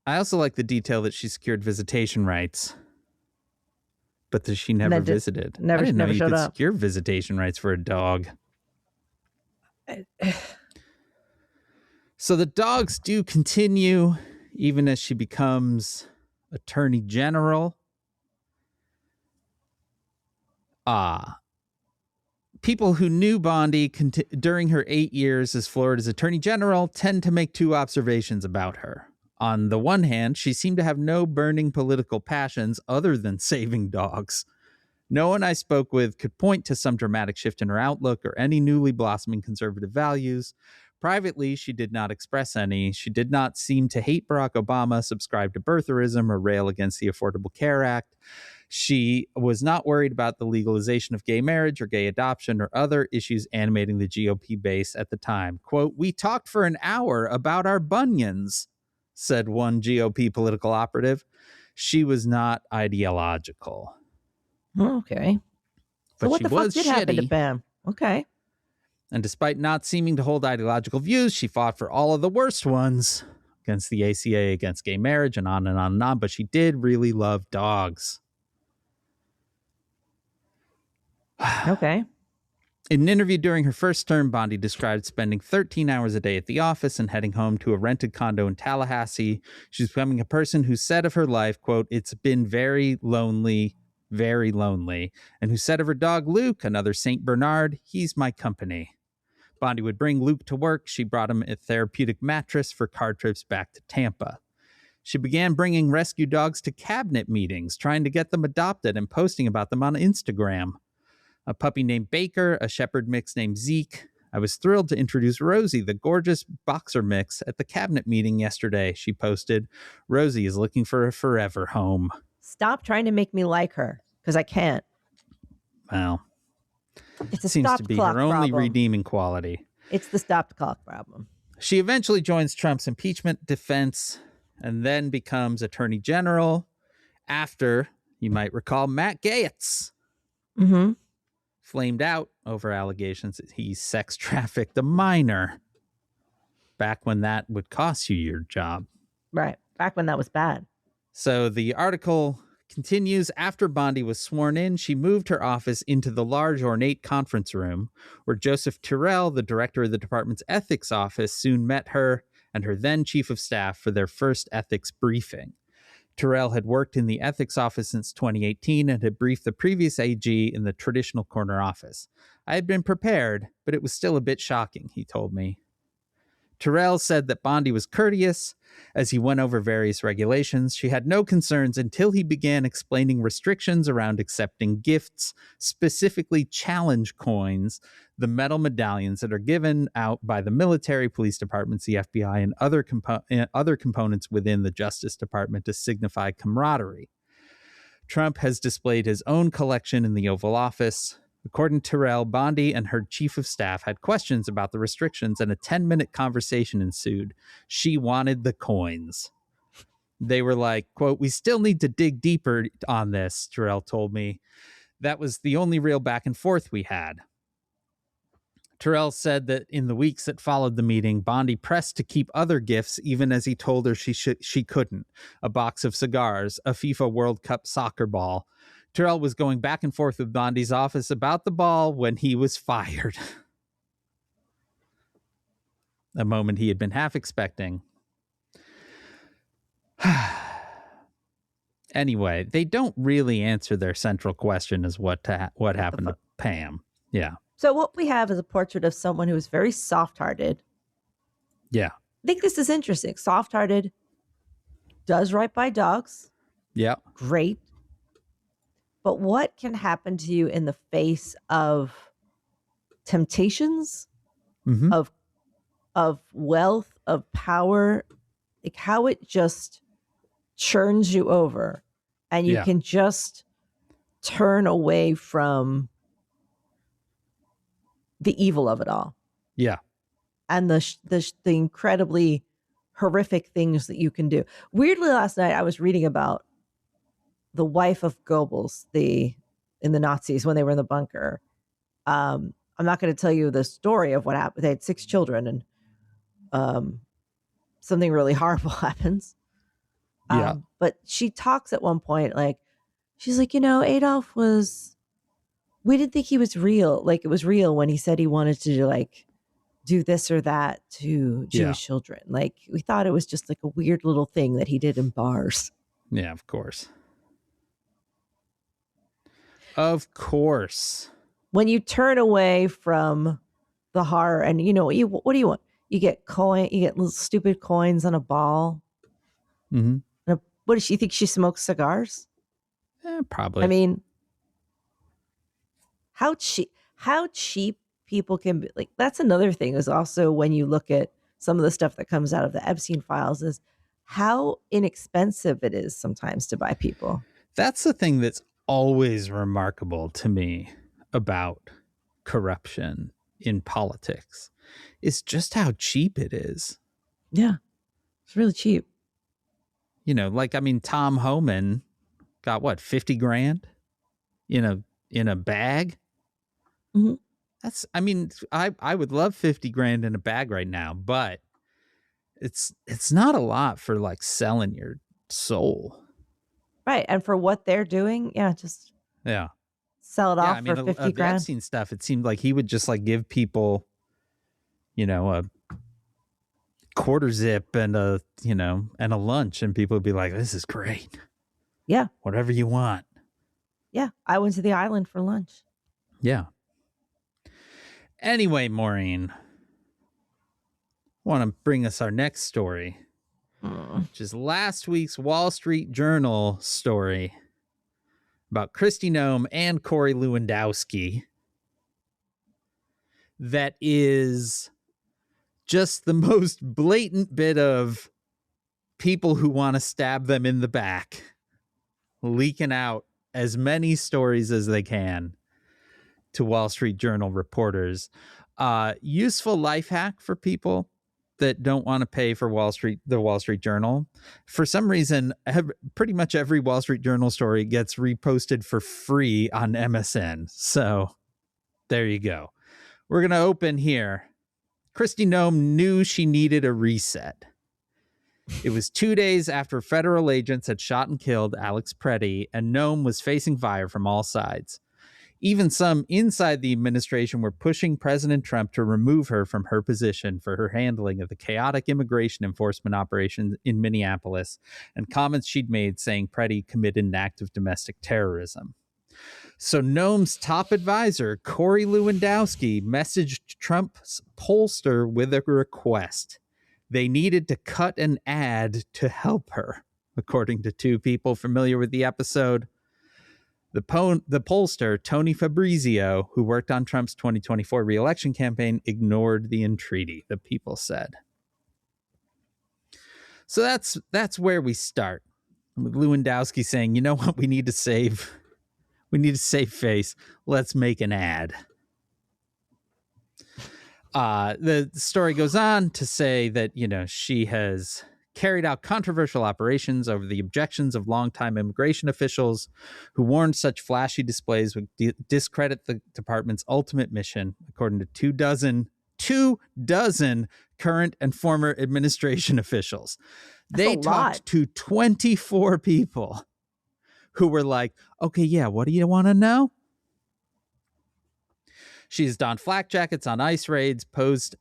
I also like the detail that she secured visitation rights, but that she never visited. I didn't know you could secure visitation rights for a dog. So the dogs do continue even as she becomes attorney general. People who knew Bondi during her 8 years as Florida's attorney general tend to make two observations about her. On the one hand, she seemed to have no burning political passions other than saving dogs. No one I spoke with could point to some dramatic shift in her outlook or any newly blossoming conservative values. Privately, she did not express any. She did not seem to hate Barack Obama, subscribe to birtherism, or rail against the Affordable Care Act. She was not worried about the legalization of gay marriage or gay adoption or other issues animating the GOP base at the time. Quote, "We talked for an hour about our bunions," said one GOP political operative. She was not ideological. Okay. So But what she the fuck was did happen to shitty. Pam? Okay. And despite not seeming to hold ideological views, she fought for all of the worst ones against the ACA, against gay marriage, and on and on and on. But she did really love dogs. Okay. In an interview during her first term, Bondi described spending 13 hours a day at the office and heading home to a rented condo in Tallahassee. She's becoming a person who said of her life, quote, "It's been very lonely, and who said of her dog, Luke, another St. Bernard, he's my company." Bondi would bring Luke to work. She brought him a therapeutic mattress for car trips back to Tampa. She began bringing rescue dogs to cabinet meetings, trying to get them adopted and posting about them on Instagram. A puppy named Baker, a shepherd mix named Zeke. "I was thrilled to introduce Rosie, the gorgeous boxer mix, at the cabinet meeting yesterday," she posted. "Rosie is looking for a forever home." Stop trying to make me like her, because I can't. Well, It's a seems stop to be clock her only problem. redeeming quality. It's the stop clock problem. She eventually joins Trump's impeachment defense and then becomes attorney general after, you might recall, Matt Gaetz flamed out over allegations that he sex trafficked a minor back when that would cost you your job. Right. Back when that was bad. So the article continues. After Bondi was sworn in, she moved her office into the large, ornate conference room where Joseph Tyrrell, the director of the department's ethics office, soon met her and her then chief of staff for their first ethics briefing. Tyrrell had worked in the ethics office since 2018 and had briefed the previous AG in the traditional corner office. "I had been prepared, but it was still a bit shocking," he told me. Tyrrell said that Bondi was courteous as he went over various regulations. She had no concerns until he began explaining restrictions around accepting gifts, specifically challenge coins, the metal medallions that are given out by the military, police departments, the FBI, and other components within the Justice Department to signify camaraderie. Trump has displayed his own collection in the Oval Office. According to Tyrrell, Bondi and her chief of staff had questions about the restrictions, and a 10-minute conversation ensued. She wanted the coins. They were like, quote, "We still need to dig deeper on this," Tyrrell told me. "That was the only real back and forth we had." Tyrrell said that in the weeks that followed the meeting, Bondi pressed to keep other gifts, even as he told her she couldn't. A box of cigars, a FIFA World Cup soccer ball. Tyrrell was going back and forth with Bondi's office about the ball when he was fired. A moment he had been half expecting. Anyway, they don't really answer their central question as what happened to Pam. Yeah. So what we have is a portrait of someone who is very soft-hearted. Yeah. I think this is interesting. Soft-hearted, does right by dogs. Yeah. Great. But what can happen to you in the face of temptations, of wealth, of power, like how it just churns you over and you can just turn away from the evil of it all. Yeah. And the incredibly horrific things that you can do. Weirdly, last night I was reading about the wife of Goebbels, in the Nazis when they were in the bunker. I'm not going to tell you the story of what happened. They had 6 children, and something really horrible happens. But she talks at one point, like, she's like, Adolf we didn't think he was real. Like, it was real when he said he wanted to, like, do this or that to Jewish children. Like, we thought it was just like a weird little thing that he did in bars. Yeah, of course. Of course. When you turn away from the horror and what do you want? You get little stupid coins on a ball. Mm-hmm. What does she think? She smokes cigars? Probably. I mean, how cheap people can be. Like, that's another thing is also when you look at some of the stuff that comes out of the Epstein files is how inexpensive it is sometimes to buy people. That's the thing that's always remarkable to me about corruption in politics is just how cheap it is. Yeah, it's really cheap. Tom Homan got what, 50 grand in a bag? Mm-hmm. I would love 50 grand in a bag right now, but it's not a lot for like selling your soul. Right. And for what they're doing, just sell it off for 50 grand. The Epstein stuff, it seemed like he would just like give people, a quarter zip and a lunch, and people would be like, this is great. Yeah. Whatever you want. Yeah. I went to the island for lunch. Yeah. Anyway, Maureen, want to bring us our next story, which is last week's Wall Street Journal story about Kristi Noem and Corey Lewandowski. That is just the most blatant bit of people who want to stab them in the back, leaking out as many stories as they can to Wall Street Journal reporters. Useful life hack for people that don't want to pay for the Wall Street Journal. For some reason, pretty much every Wall Street Journal story gets reposted for free on MSN. So there you go. We're going to open here. Kristi Noem knew she needed a reset. It was 2 days after federal agents had shot and killed Alex Preddy, and Noem was facing fire from all sides. Even some inside the administration were pushing President Trump to remove her from her position for her handling of the chaotic immigration enforcement operation in Minneapolis and comments she'd made saying Preddy committed an act of domestic terrorism. So Noem's top advisor, Corey Lewandowski, messaged Trump's pollster with a request. They needed to cut an ad to help her, according to two people familiar with the episode. The pollster, Tony Fabrizio, who worked on Trump's 2024 re-election campaign, ignored the entreaty, the people said. So that's where we start, with Lewandowski saying, you know what, we need to save face. Let's make an ad. The story goes on to say that, she has carried out controversial operations over the objections of longtime immigration officials who warned such flashy displays would discredit the department's ultimate mission, according to 24 current and former administration officials. They talked to 24 people who were like, okay, yeah, what do you want to know? She's donned flak jackets on ICE raids, posed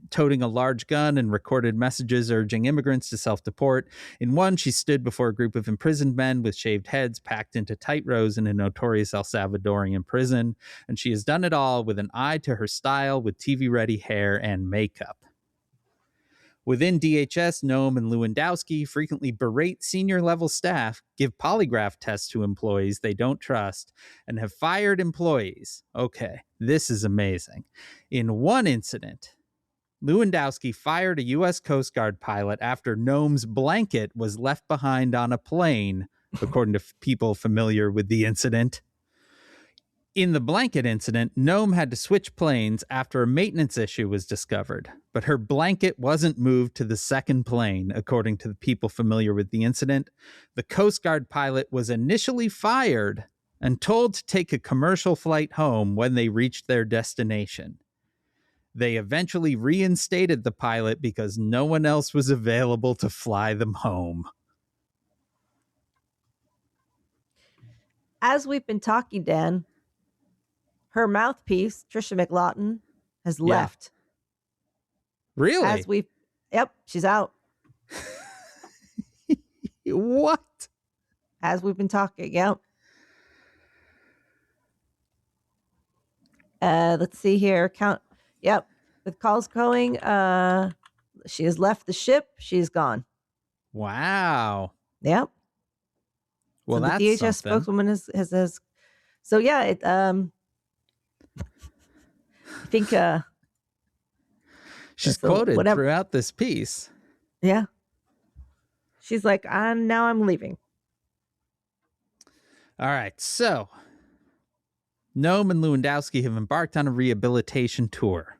toting a large gun, and recorded messages urging immigrants to self-deport. In one, she stood before a group of imprisoned men with shaved heads packed into tight rows in a notorious El Salvadorian prison. And she has done it all with an eye to her style, with TV-ready hair and makeup. Within DHS, Noem and Lewandowski frequently berate senior-level staff, give polygraph tests to employees they don't trust, and have fired employees. Okay, this is amazing. In one incident, Lewandowski fired a U.S. Coast Guard pilot after Noem's blanket was left behind on a plane, according to people familiar with the incident. In the blanket incident, Noem had to switch planes after a maintenance issue was discovered, but her blanket wasn't moved to the second plane, according to the people familiar with the incident. The Coast Guard pilot was initially fired and told to take a commercial flight home when they reached their destination. They eventually reinstated the pilot because no one else was available to fly them home. As we've been talking, Dan, her mouthpiece, Trisha McLawton, has left. Really? Yep, she's out. What? As we've been talking. Yep. Let's see here. Yep. With calls going, she has left the ship. She's gone. Wow. Yep. Well, so the that's DHS something. spokeswoman has. So yeah, I think she's so quoted throughout this piece. Yeah. She's like, now I'm leaving. All right. So Noam and Lewandowski have embarked on a rehabilitation tour.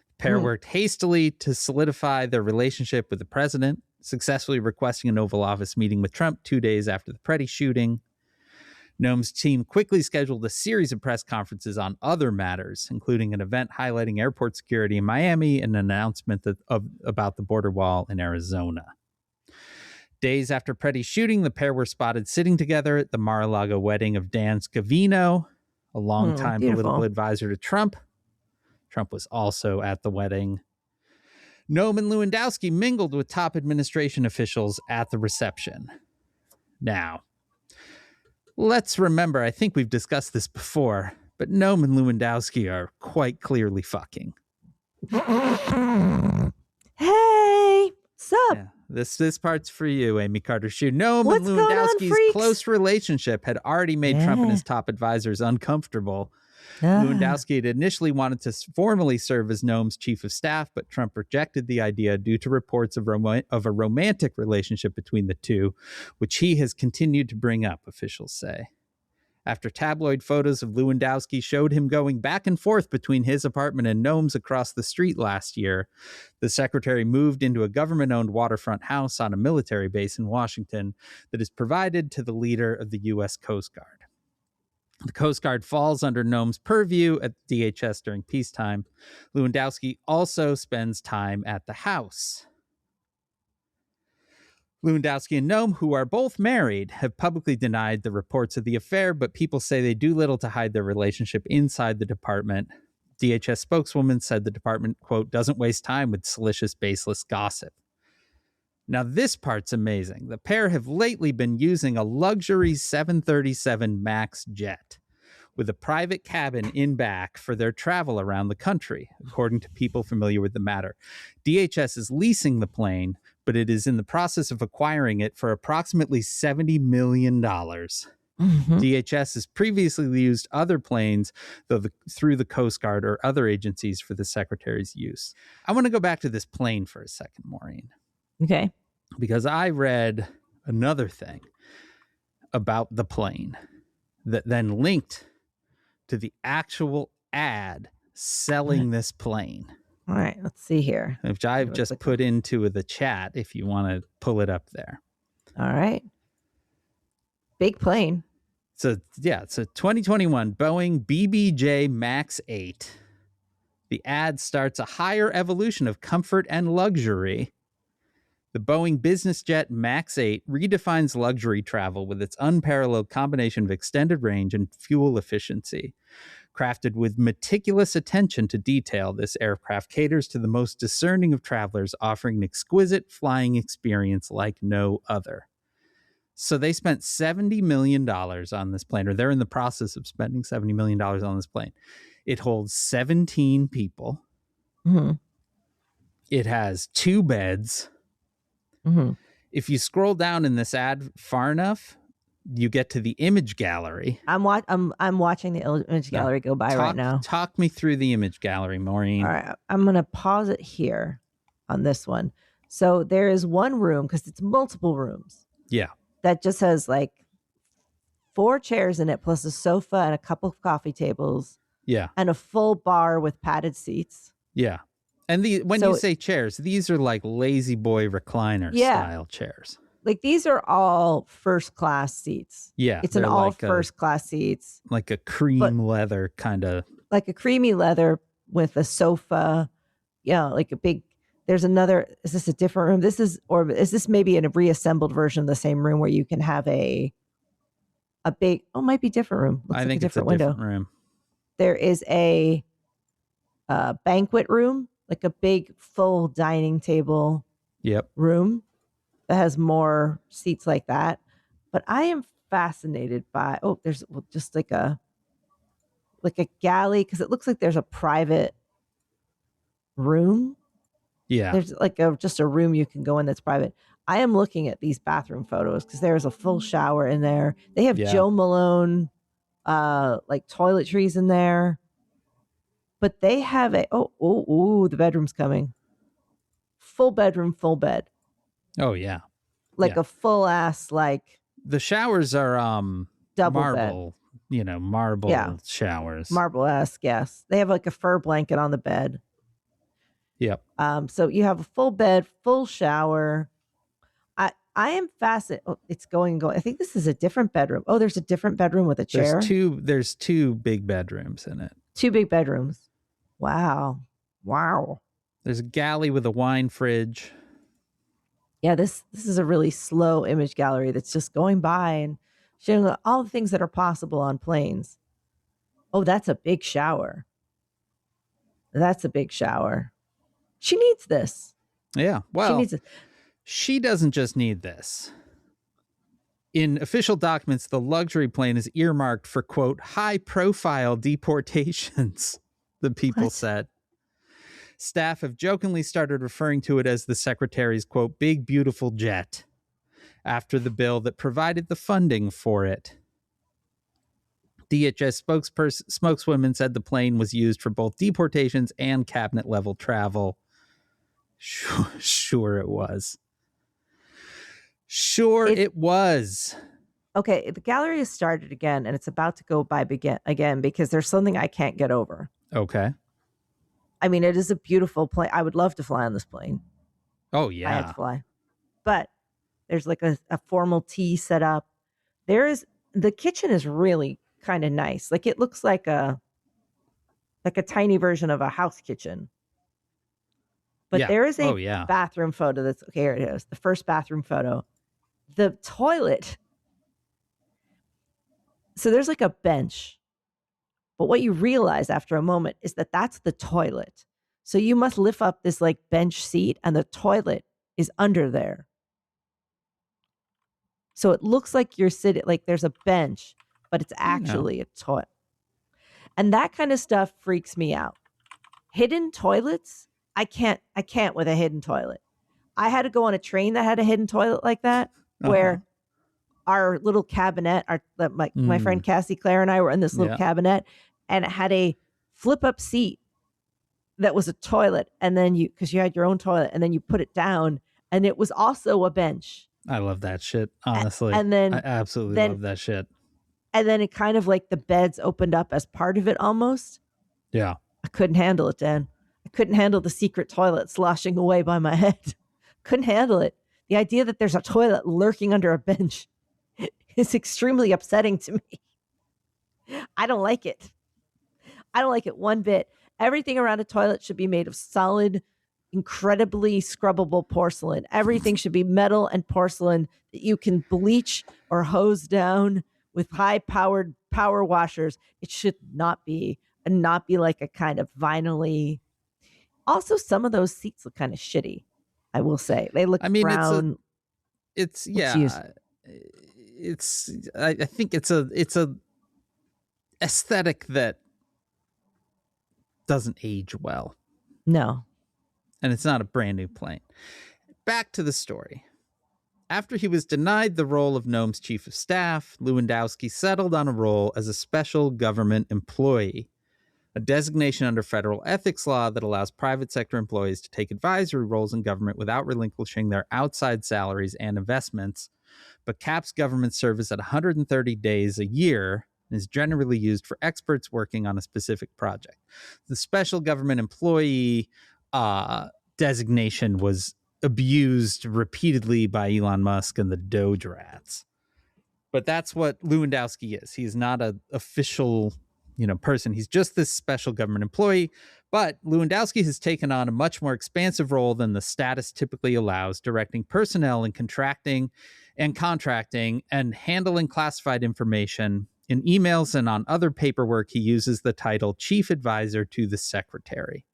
The pair worked hastily to solidify their relationship with the president, successfully requesting an Oval Office meeting with Trump 2 days after the Preddy shooting. Noam's team quickly scheduled a series of press conferences on other matters, including an event highlighting airport security in Miami and an announcement about the border wall in Arizona. Days after Preddy's shooting, the pair were spotted sitting together at the Mar-a-Lago wedding of Dan Scavino, a longtime political advisor to Trump. Trump was also at the wedding. Noam and Lewandowski mingled with top administration officials at the reception. Now, let's remember, I think we've discussed this before, but Noam and Lewandowski are quite clearly fucking. Hey, what's up? Yeah, this part's for you, Amy Carter Shoe. Noam and Lewandowski's close relationship had already made Trump and his top advisors uncomfortable. Lewandowski had initially wanted to formally serve as Noam's chief of staff, but Trump rejected the idea due to reports of a romantic relationship between the two, which he has continued to bring up, officials say. After tabloid photos of Lewandowski showed him going back and forth between his apartment and Noam's across the street last year, the secretary moved into a government-owned waterfront house on a military base in Washington that is provided to the leader of the U.S. Coast Guard. The Coast Guard falls under Noam's purview at DHS during peacetime. Lewandowski also spends time at the house. Lewandowski and Noam, who are both married, have publicly denied the reports of the affair, but people say they do little to hide their relationship inside the department. DHS spokeswoman said the department, quote, doesn't waste time with salacious, baseless gossip. Now, this part's amazing. The pair have lately been using a luxury 737 MAX jet with a private cabin in back for their travel around the country, according to people familiar with the matter. DHS is leasing the plane, but it is in the process of acquiring it for approximately $70 million. DHS has previously used other planes through the Coast Guard or other agencies for the secretary's use. I want to go back to this plane for a second, Maureen. Okay. Because I read another thing about the plane that then linked to the actual ad selling this plane. All right, let's see here. Which I've just put into the chat if you want to pull it up there. All right. Big plane. So, yeah, it's a 2021 Boeing BBJ MAX 8. The ad starts a higher evolution of comfort and luxury. The Boeing business jet MAX 8 redefines luxury travel with its unparalleled combination of extended range and fuel efficiency. Crafted with meticulous attention to detail, this aircraft caters to the most discerning of travelers, offering an exquisite flying experience like no other. So they spent $70 million on this plane, or they're in the process of spending $70 million on this plane. It holds 17 people. Mm-hmm. It has 2 beds. Mm-hmm. If you scroll down in this ad far enough, you get to the image gallery. I'm watching the image gallery go by right now. Talk me through the image gallery, Maureen. All right, I'm going to pause it here on this one. So there is one room, because it's multiple rooms. Yeah. That just has like 4 chairs in it, plus a sofa and a couple of coffee tables. Yeah. And a full bar with padded seats. Yeah. And when you say chairs, these are like lazy boy recliner style chairs. Like these are all first class seats. Yeah. It's an all first class seats. Like a cream leather kind of. Like a creamy leather with a sofa. Yeah, like a big, there's another, is this a different room? Is this maybe in a reassembled version of the same room where you can have a big, might be different room. Looks I think it's a different window. Different room. There is a banquet room like a big full dining table Yep. room that has more seats like that. But I am fascinated by there's just like a galley because it looks like there's a private room. Yeah. There's like just a room you can go in that's private. I am looking at these bathroom photos because there's a full shower in there. They have Yeah. Joe Malone like toiletries in there. But they have the bedroom's coming. Full bedroom, full bed. Oh yeah. Like Yeah. a full ass like The showers are double bed. marble, marble Yeah. showers. Marble-esque, yes. They have like a fur blanket on the bed. Yep. So you have a full bed, full shower. I am fascinated. Oh, it's going. I think this is a different bedroom. Oh, there's a different bedroom with a chair. There's two big bedrooms in it. 2 big bedrooms. Wow. There's a galley with a wine fridge. Yeah, this is a really slow image gallery that's just going by and showing all the things that are possible on planes. Oh, that's a big shower. She needs this. Yeah. Well, she needs it. She doesn't just need this. In official documents, the luxury plane is earmarked for, quote, high-profile deportations, the people said. Staff have jokingly started referring to it as the secretary's, quote, big, beautiful jet, after the bill that provided the funding for it. DHS spokeswoman said the plane was used for both deportations and cabinet-level travel. Sure it was. It was. Okay, the gallery has started again, and it's about to go by again because there's something I can't get over. Okay. I mean, it is a beautiful plane. I would love to fly on this plane. Oh, yeah. I had to fly. But there's like a formal tea set up. The kitchen is really kind of nice. Like it looks like a tiny version of a house kitchen. But there is a bathroom photo that's okay. Here it is. The first bathroom photo. The toilet. So there's like a bench. But what you realize after a moment is that that's the toilet. So you must lift up this like bench seat and the toilet is under there. So it looks like you're sitting, like there's a bench, but it's actually a toilet. And that kind of stuff freaks me out. Hidden toilets, I can't with a hidden toilet. I had to go on a train that had a hidden toilet like that, where our little cabinet, my friend Cassie Claire and I were in this little cabinet, and it had a flip up seat that was a toilet, and then because you had your own toilet, and then you put it down, and it was also a bench. I love that shit, honestly. And then I absolutely love that shit. And then it kind of like the beds opened up as part of it almost. Yeah. I couldn't handle it, Dan. I couldn't handle the secret toilet sloshing away by my head. Couldn't handle it. The idea that there's a toilet lurking under a bench is extremely upsetting to me. I don't like it. I don't like it one bit. Everything around a toilet should be made of solid, incredibly scrubbable porcelain. Everything should be metal and porcelain that you can bleach or hose down with high-powered power washers. It should not be like a kind of vinyl-y. Also, some of those seats look kind of shitty, I will say. They look brown. I think it's a aesthetic that doesn't age well. No. And it's not a brand new plane. Back to the story. After he was denied the role of Nome's chief of staff, Lewandowski settled on a role as a special government employee, a designation under federal ethics law that allows private sector employees to take advisory roles in government without relinquishing their outside salaries and investments, but caps government service at 130 days a year and is generally used for experts working on a specific project. The special government employee designation was abused repeatedly by Elon Musk and the Doge rats. But that's what Lewandowski is. He's not an official, person. He's just this special government employee. But Lewandowski has taken on a much more expansive role than the status typically allows, directing personnel and contracting and handling classified information. In emails and on other paperwork, he uses the title Chief Advisor to the Secretary.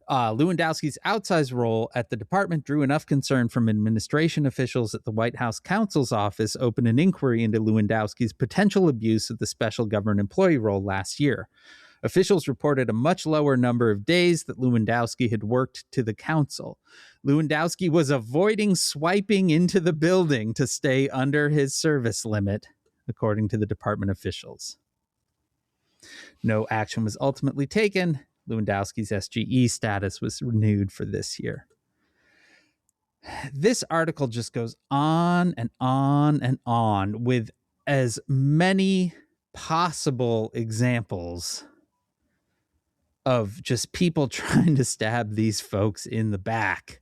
Lewandowski's outsized role at the department drew enough concern from administration officials at the White House counsel's office opened an inquiry into Lewandowski's potential abuse of the special government employee role last year. Officials reported a much lower number of days that Lewandowski had worked to the council. Lewandowski was avoiding swiping into the building to stay under his service limit, according to the department officials. No action was ultimately taken. Lewandowski's SGE status was renewed for this year. This article just goes on and on and on with as many possible examples of just people trying to stab these folks in the back.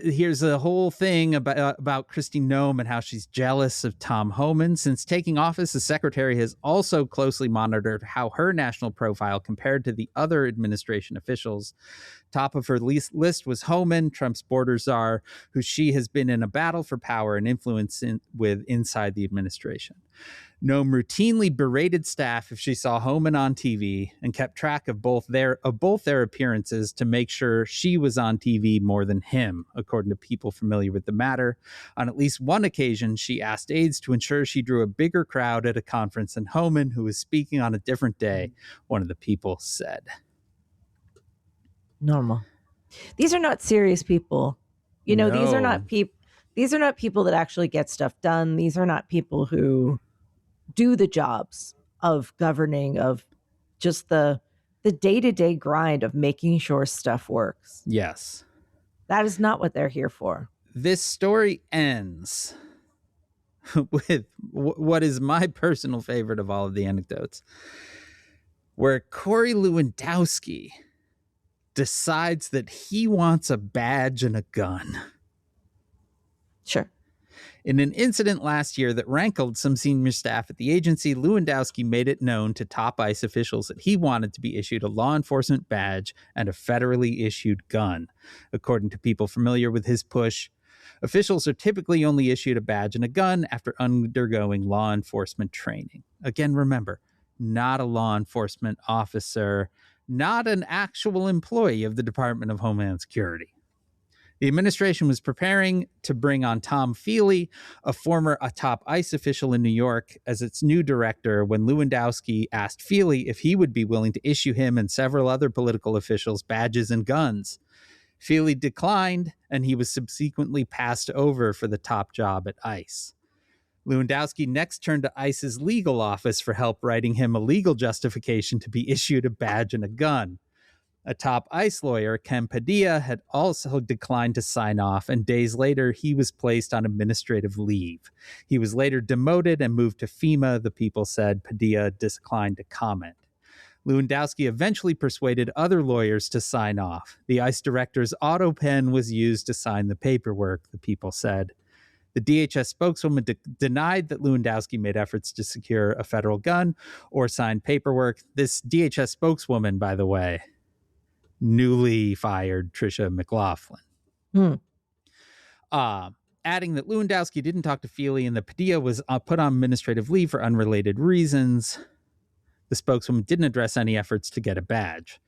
Here's a whole thing about Kristi Noem and how she's jealous of Tom Homan. Since taking office, the secretary has also closely monitored how her national profile compared to the other administration officials. Top of her list was Homan, Trump's border czar, who she has been in a battle for power and influence with inside the administration. Noem routinely berated staff if she saw Homan on TV and kept track of both their appearances to make sure she was on TV more than him, according to people familiar with the matter. On at least one occasion, she asked aides to ensure she drew a bigger crowd at a conference than Homan, who was speaking on a different day, one of the people said. Normal. These are not serious people. You know, No. these are not people that actually get stuff done. These are not people who do the jobs of governing, of just the day-to-day grind of making sure stuff works. Yes. That is not what they're here for. This story ends with what is my personal favorite of all of the anecdotes, where Corey Lewandowski decides that he wants a badge and a gun. Sure. In an incident last year that rankled some senior staff at the agency, Lewandowski made it known to top ICE officials that he wanted to be issued a law enforcement badge and a federally issued gun. According to people familiar with his push, officials are typically only issued a badge and a gun after undergoing law enforcement training. Again, remember, not a law enforcement officer, not an actual employee of the Department of Homeland Security. The administration was preparing to bring on Tom Feely, a top ICE official in New York, as its new director when Lewandowski asked Feely if he would be willing to issue him and several other political officials badges and guns. Feely declined, and he was subsequently passed over for the top job at ICE. Lewandowski next turned to ICE's legal office for help writing him a legal justification to be issued a badge and a gun. A top ICE lawyer, Ken Padilla, had also declined to sign off, and days later, he was placed on administrative leave. He was later demoted and moved to FEMA, the people said. Padilla declined to comment. Lewandowski eventually persuaded other lawyers to sign off. The ICE director's auto pen was used to sign the paperwork, the people said. The DHS spokeswoman denied that Lewandowski made efforts to secure a federal gun or sign paperwork. This DHS spokeswoman, by the way, newly fired Tricia McLaughlin. Adding that Lewandowski didn't talk to Feely and that Padilla was put on administrative leave for unrelated reasons. The spokeswoman didn't address any efforts to get a badge.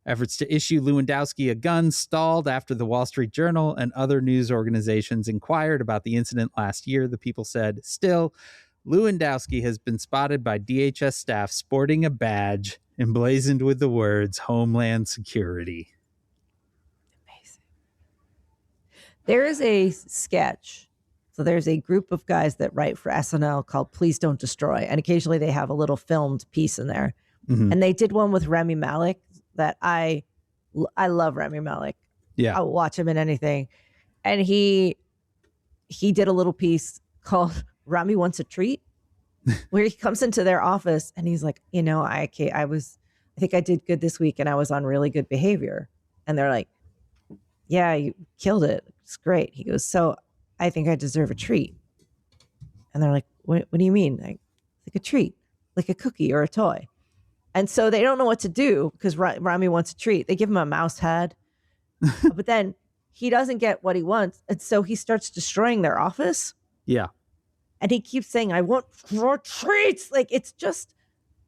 Efforts to issue Lewandowski a gun stalled after the Wall Street Journal and other news organizations inquired about the incident last year, the people said. Still, Lewandowski has been spotted by DHS staff sporting a badge emblazoned with the words Homeland Security. Amazing. There is a sketch. So there's a group of guys that write for SNL called Please Don't Destroy. And occasionally they have a little filmed piece in there. Mm-hmm. And they did one with Rami Malek that I love Rami Malek. Yeah. I'll watch him in anything. And he did a little piece called Rami Wants a Treat, where he comes into their office and he's like, you know, I think I did good this week and I was on really good behavior. And they're like, yeah, you killed it. It's great. He goes, so I think I deserve a treat. And they're like, what do you mean? Like a treat, like a cookie or a toy. And so they don't know what to do because Rami wants a treat. They give him a mouse head, but then he doesn't get what he wants. And so he starts destroying their office. Yeah. And he keeps saying, I want more treats. Like, it's just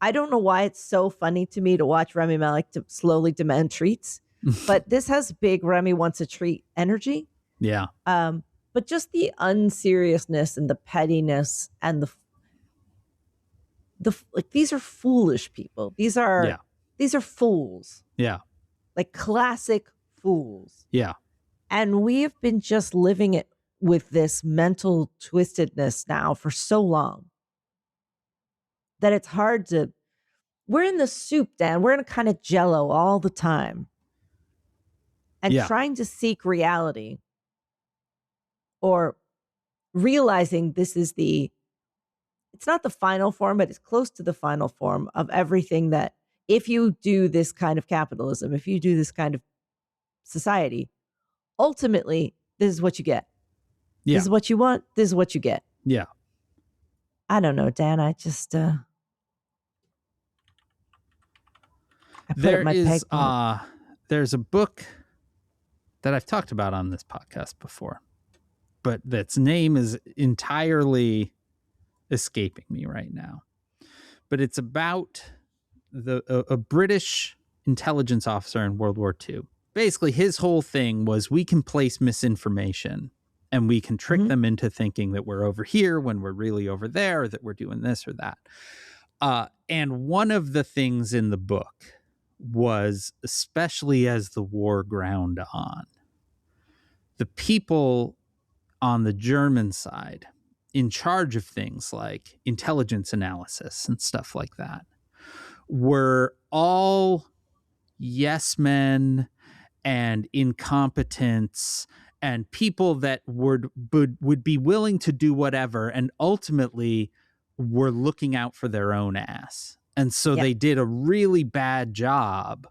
I don't know why it's so funny to me to watch Rami Malek to slowly demand treats, but this has big Rami wants a treat energy. Yeah. But just the unseriousness and the pettiness and the like, these are foolish people. These are fools. Yeah. Like classic fools. Yeah. And we have been just living it with this mental twistedness now for so long that it's hard to. We're in the soup, Dan. We're in a kind of jello all the time. And trying to seek reality or realizing this is it's not the final form, but it's close to the final form of everything that if you do this kind of capitalism, if you do this kind of society, ultimately, this is what you get. Yeah. This is what you want. This is what you get. Yeah. I don't know, Dan. I just, I put there's a book that I've talked about on this podcast before, but that's name is entirely escaping me right now. But it's about a British intelligence officer in World War II. Basically, his whole thing was we can place misinformation and we can trick them into thinking that we're over here when we're really over there, or that we're doing this or that. And one of the things in the book was, especially as the war ground on, the people on the German side in charge of things like intelligence analysis and stuff like that were all yes men and incompetents and people that would be willing to do whatever and ultimately were looking out for their own ass. And so they did a really bad job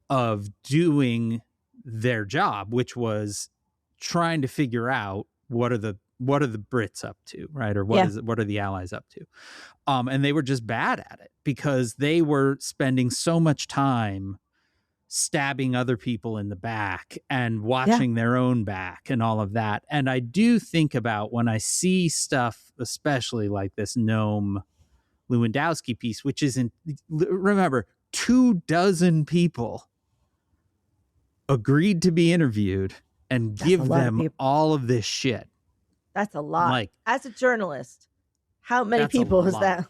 of doing their job, which was trying to figure out what are the Brits up to, right? Or what are the Allies up to? And they were just bad at it because they were spending so much time stabbing other people in the back and watching their own back and all of that. And I do think about when I see stuff, especially like this Noam Lewandowski piece, which isn't, remember, 24 people agreed to be interviewed and give them all of this shit. That's a lot. Like, as a journalist, how many people is that?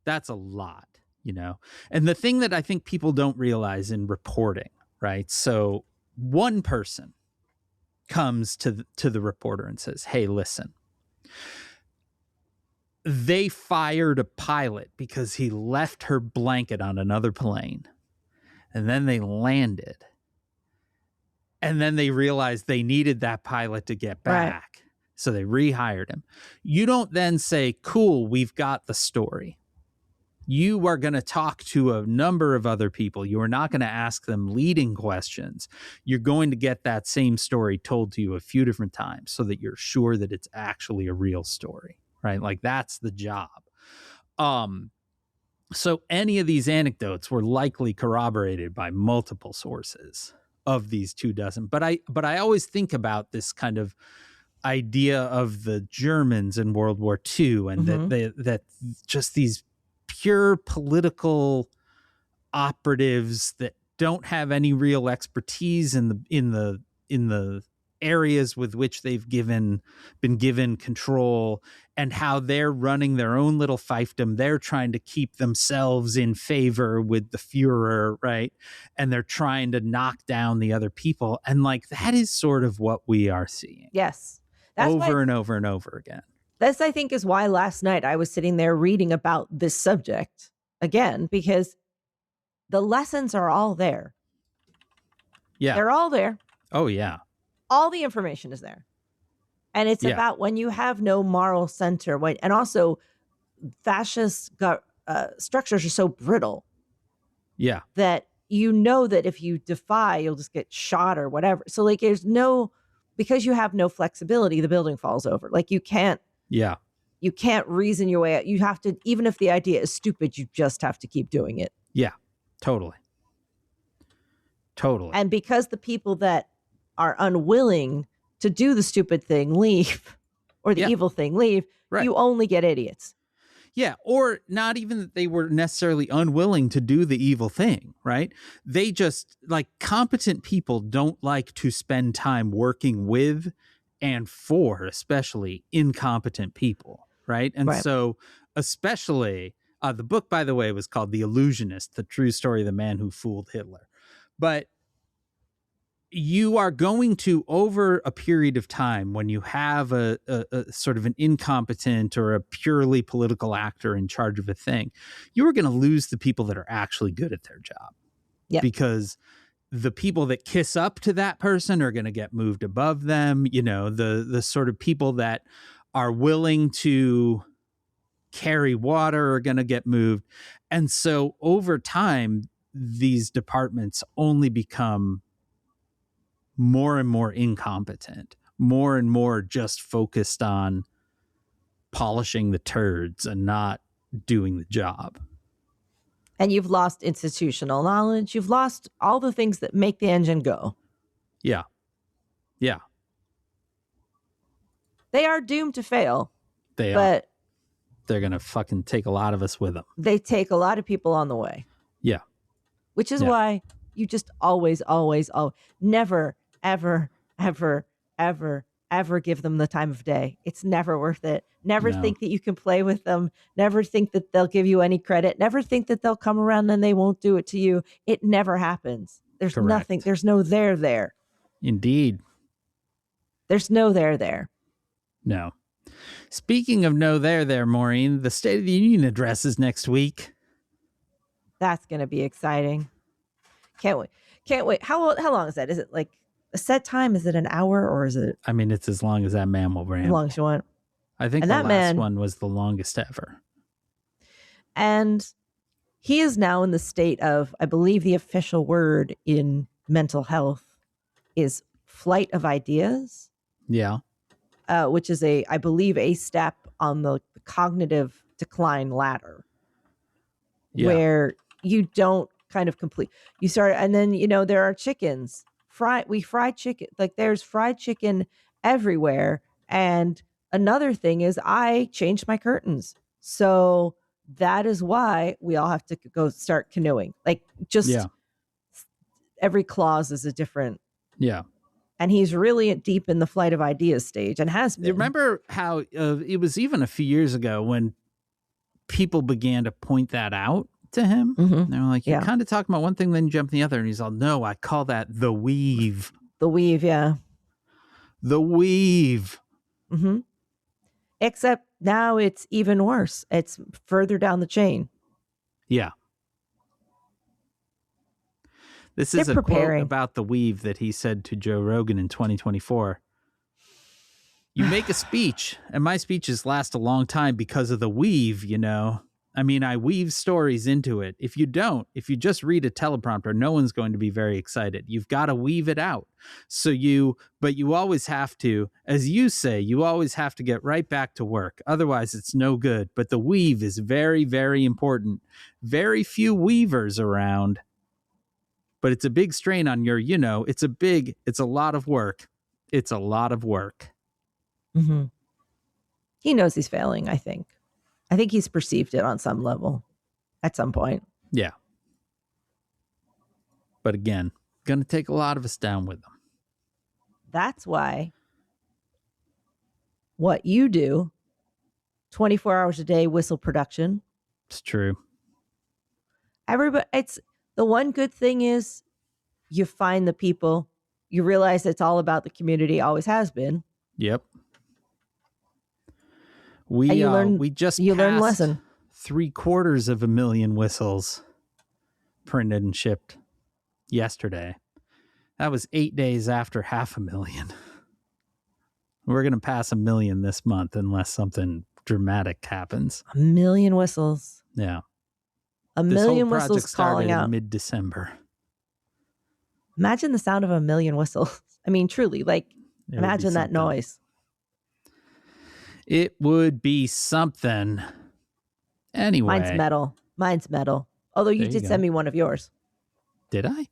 That's a lot, you know? And the thing that I think people don't realize in reporting, right? So one person comes to the reporter and says, hey, listen, they fired a pilot because he left her blanket on another plane. And then they landed. And then they realized they needed that pilot to get back. Right. So they rehired him. You don't then say, cool, we've got the story. You are going to talk to a number of other people. You are not going to ask them leading questions. You're going to get that same story told to you a few different times so that you're sure that it's actually a real story, right? Like that's the job. So any of these anecdotes were likely corroborated by multiple sources of these 24. But I always think about this kind of idea of the Germans in World War II and that just these pure political operatives that don't have any real expertise in the areas with which they've been given control, and how they're running their own little fiefdom. They're trying to keep themselves in favor with the Führer, right? And they're trying to knock down the other people. And like, that is sort of what we are seeing. Yes. That's over and over and over again. This, I think, is why last night I was sitting there reading about this subject again, because the lessons are all there. Yeah. They're all there. Oh, yeah. All the information is there. And it's about when you have no moral center, and also fascist structures are so brittle. Yeah. That you know that if you defy, you'll just get shot or whatever. So like because you have no flexibility, the building falls over. Like you can't reason your way out. You have to, even if the idea is stupid, you just have to keep doing it. Yeah, totally. And because the people that are unwilling to do the stupid thing leave, or the evil thing leave, you only get idiots. Yeah, or not even that they were necessarily unwilling to do the evil thing, right? They just, like, competent people don't like to spend time working with and for, especially, incompetent people, right? And Right. so, especially, the book, by the way, was called The Illusionist, The True Story of the Man Who Fooled Hitler. But you are going to, over a period of time, when you have a sort of an incompetent or a purely political actor in charge of a thing, you are going to lose the people that are actually good at their job. Yeah. Because the people that kiss up to that person are going to get moved above them. You know, the sort of people that are willing to carry water are going to get moved. And so over time, these departments only become more and more incompetent, more and more just focused on polishing the turds and not doing the job. And you've lost institutional knowledge. You've lost all the things that make the engine go. Yeah. Yeah. They are doomed to fail. They are. But they're going to fucking take a lot of us with them. They take a lot of people on the way. Yeah. Which is why you just always, never, ever, ever, ever, ever give them the time of day. It's never worth it. Never think that you can play with them. Never think that they'll give you any credit. Never think that they'll come around and they won't do it to you. It never happens. There's nothing. There's no there. Indeed. There's no there. No. Speaking of no there, Maureen, the State of the Union address is next week. That's going to be exciting. Can't wait. How long is that? Is it like a set time? Is it an hour or is it? I mean, it's as long as that man will ramble. As long as you want. I think the last one was the longest ever. And he is now in the state of, I believe the official word in mental health is flight of ideas. Yeah. Which is I believe a step on the cognitive decline ladder. Yeah. Where you don't kind of complete. You start, and then, there are chickens. We fry chicken. Like there's fried chicken everywhere. And another thing is I changed my curtains. So that is why we all have to go start canoeing. Like just every clause is a different. Yeah. And he's really deep in the flight of ideas stage and has been. Remember how it was even a few years ago when people began to point that out to him? Mm-hmm. They were like, you're kind of talking about one thing, then you jump the other. And he's all, no, I call that the weave. The weave, yeah. The weave. Mm-hmm. Except now it's even worse. It's further down the chain. Yeah. This is a quote about the weave that he said to Joe Rogan in 2024. You make a speech, and my speeches last a long time because of the weave, I mean, I weave stories into it. If you just read a teleprompter, no one's going to be very excited. You've got to weave it out. But you always have to, as you say, you always have to get right back to work. Otherwise, it's no good. But the weave is very, very important. Very few weavers around. But it's a big strain on your, it's a lot of work. It's a lot of work. Mm-hmm. He knows he's failing, I think. I think he's perceived it on some level at some point. Yeah. But again, going to take a lot of us down with them. That's why what you do, 24 hours a day, whistle production. It's true. The one good thing is you find the people, you realize it's all about the community, always has been. Yep. We learn lesson. 750,000 whistles printed and shipped yesterday. That was 8 days after 500,000. We're going to pass 1 million this month unless something dramatic happens. 1 million whistles. Yeah. 1 million whistles calling out. Mid-December. Imagine the sound of 1 million whistles. I mean, truly, imagine that noise. It would be something. Anyway. Mine's metal. Although you did send me one of yours. Did I?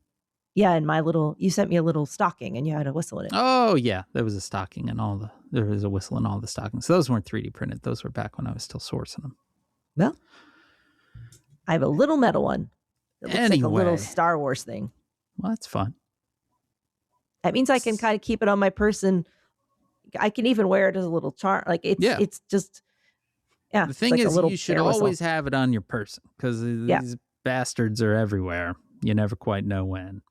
Yeah, and you sent me a little stocking and you had a whistle in it. Oh, yeah. There was a stocking and there was a whistle in all the stockings. So those weren't 3D printed. Those were back when I was still sourcing them. Well, I have a little metal one. It looks like a little Anyway. Star Wars thing. Well, that's fun. That means I can kind of keep it on my person. I can even wear it as a little charm. Like it's just, yeah. The thing like is, you should always have it on your person because these bastards are everywhere. You never quite know when.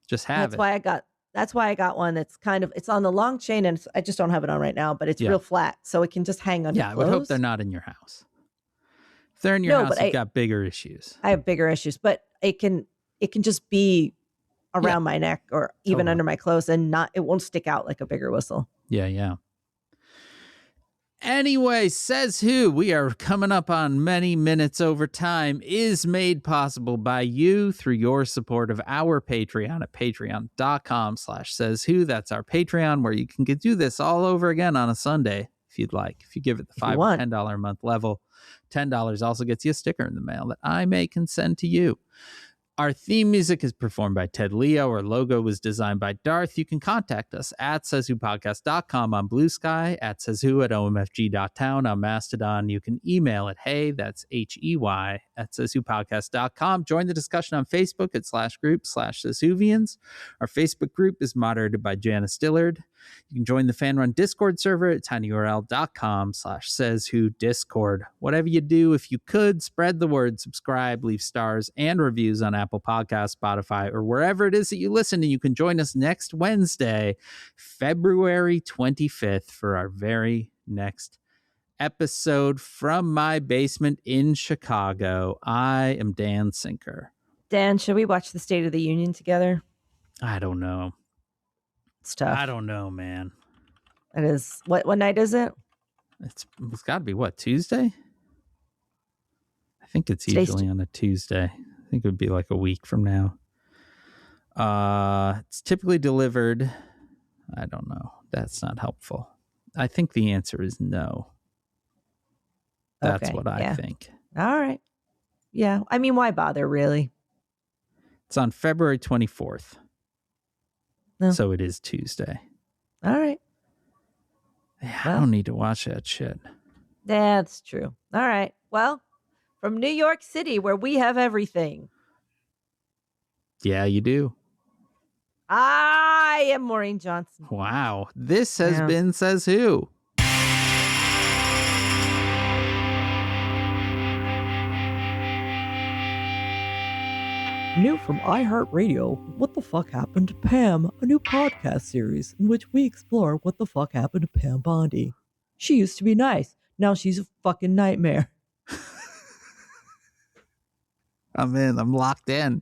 Just have That's why I got one that's it's on the long chain, and I just don't have it on right now, but it's real flat, so it can just hang under clothes. I would hope they're not in your house. If they're in your house, you've got bigger issues. I have bigger issues, but it can just be around my neck or even under my clothes, and it won't stick out like a bigger whistle. Yeah. Anyway, Says Who, we are coming up on many minutes over time, is made possible by you through your support of our Patreon at patreon.com/sayswho. That's our Patreon, where you can do this all over again on a Sunday if you'd like. If you give it the $5 or $10 a month level, $10 also gets you a sticker in the mail that I may can send to you. Our theme music is performed by Ted Leo. Our logo was designed by Darth. You can contact us at SaysWhopodcast.com on Blue Sky, at SaysWho at omfg.town on Mastodon. You can email it, hey, that's HEY, at SaysWhopodcast.com. Join the discussion on Facebook at /group/SaysWhovians. Our Facebook group is moderated by Janice Dillard. You can join the fan-run Discord server at tinyurl.com/SaysWhoDiscord. Whatever you do, if you could, spread the word, subscribe, leave stars and reviews on Apple Podcasts, Spotify, or wherever it is that you listen. And you can join us next Wednesday, February 25th, for our very next episode from my basement in Chicago. I am Dan Sinker. Dan, should we watch the State of the Union together? I don't know. It's tough. I don't know, man. It is. What night is it? It's got to be Tuesday? I think it's usually on a Tuesday. I think it would be like a week from now. It's typically delivered. I don't know. That's not helpful. I think the answer is no. That's what I think. All right. Yeah. I mean, why bother, really? It's on February 24th. No. So it is Tuesday. All right. Yeah, I don't need to watch that shit. That's true. All right. Well, from New York City, where we have everything. Yeah, you do. I am Maureen Johnson. Wow. This has been Says Who. New from iHeartRadio, What the Fuck Happened to Pam, a new podcast series in which we explore what the fuck happened to Pam Bondi. She used to be nice. Now she's a fucking nightmare. I'm in. I'm locked in.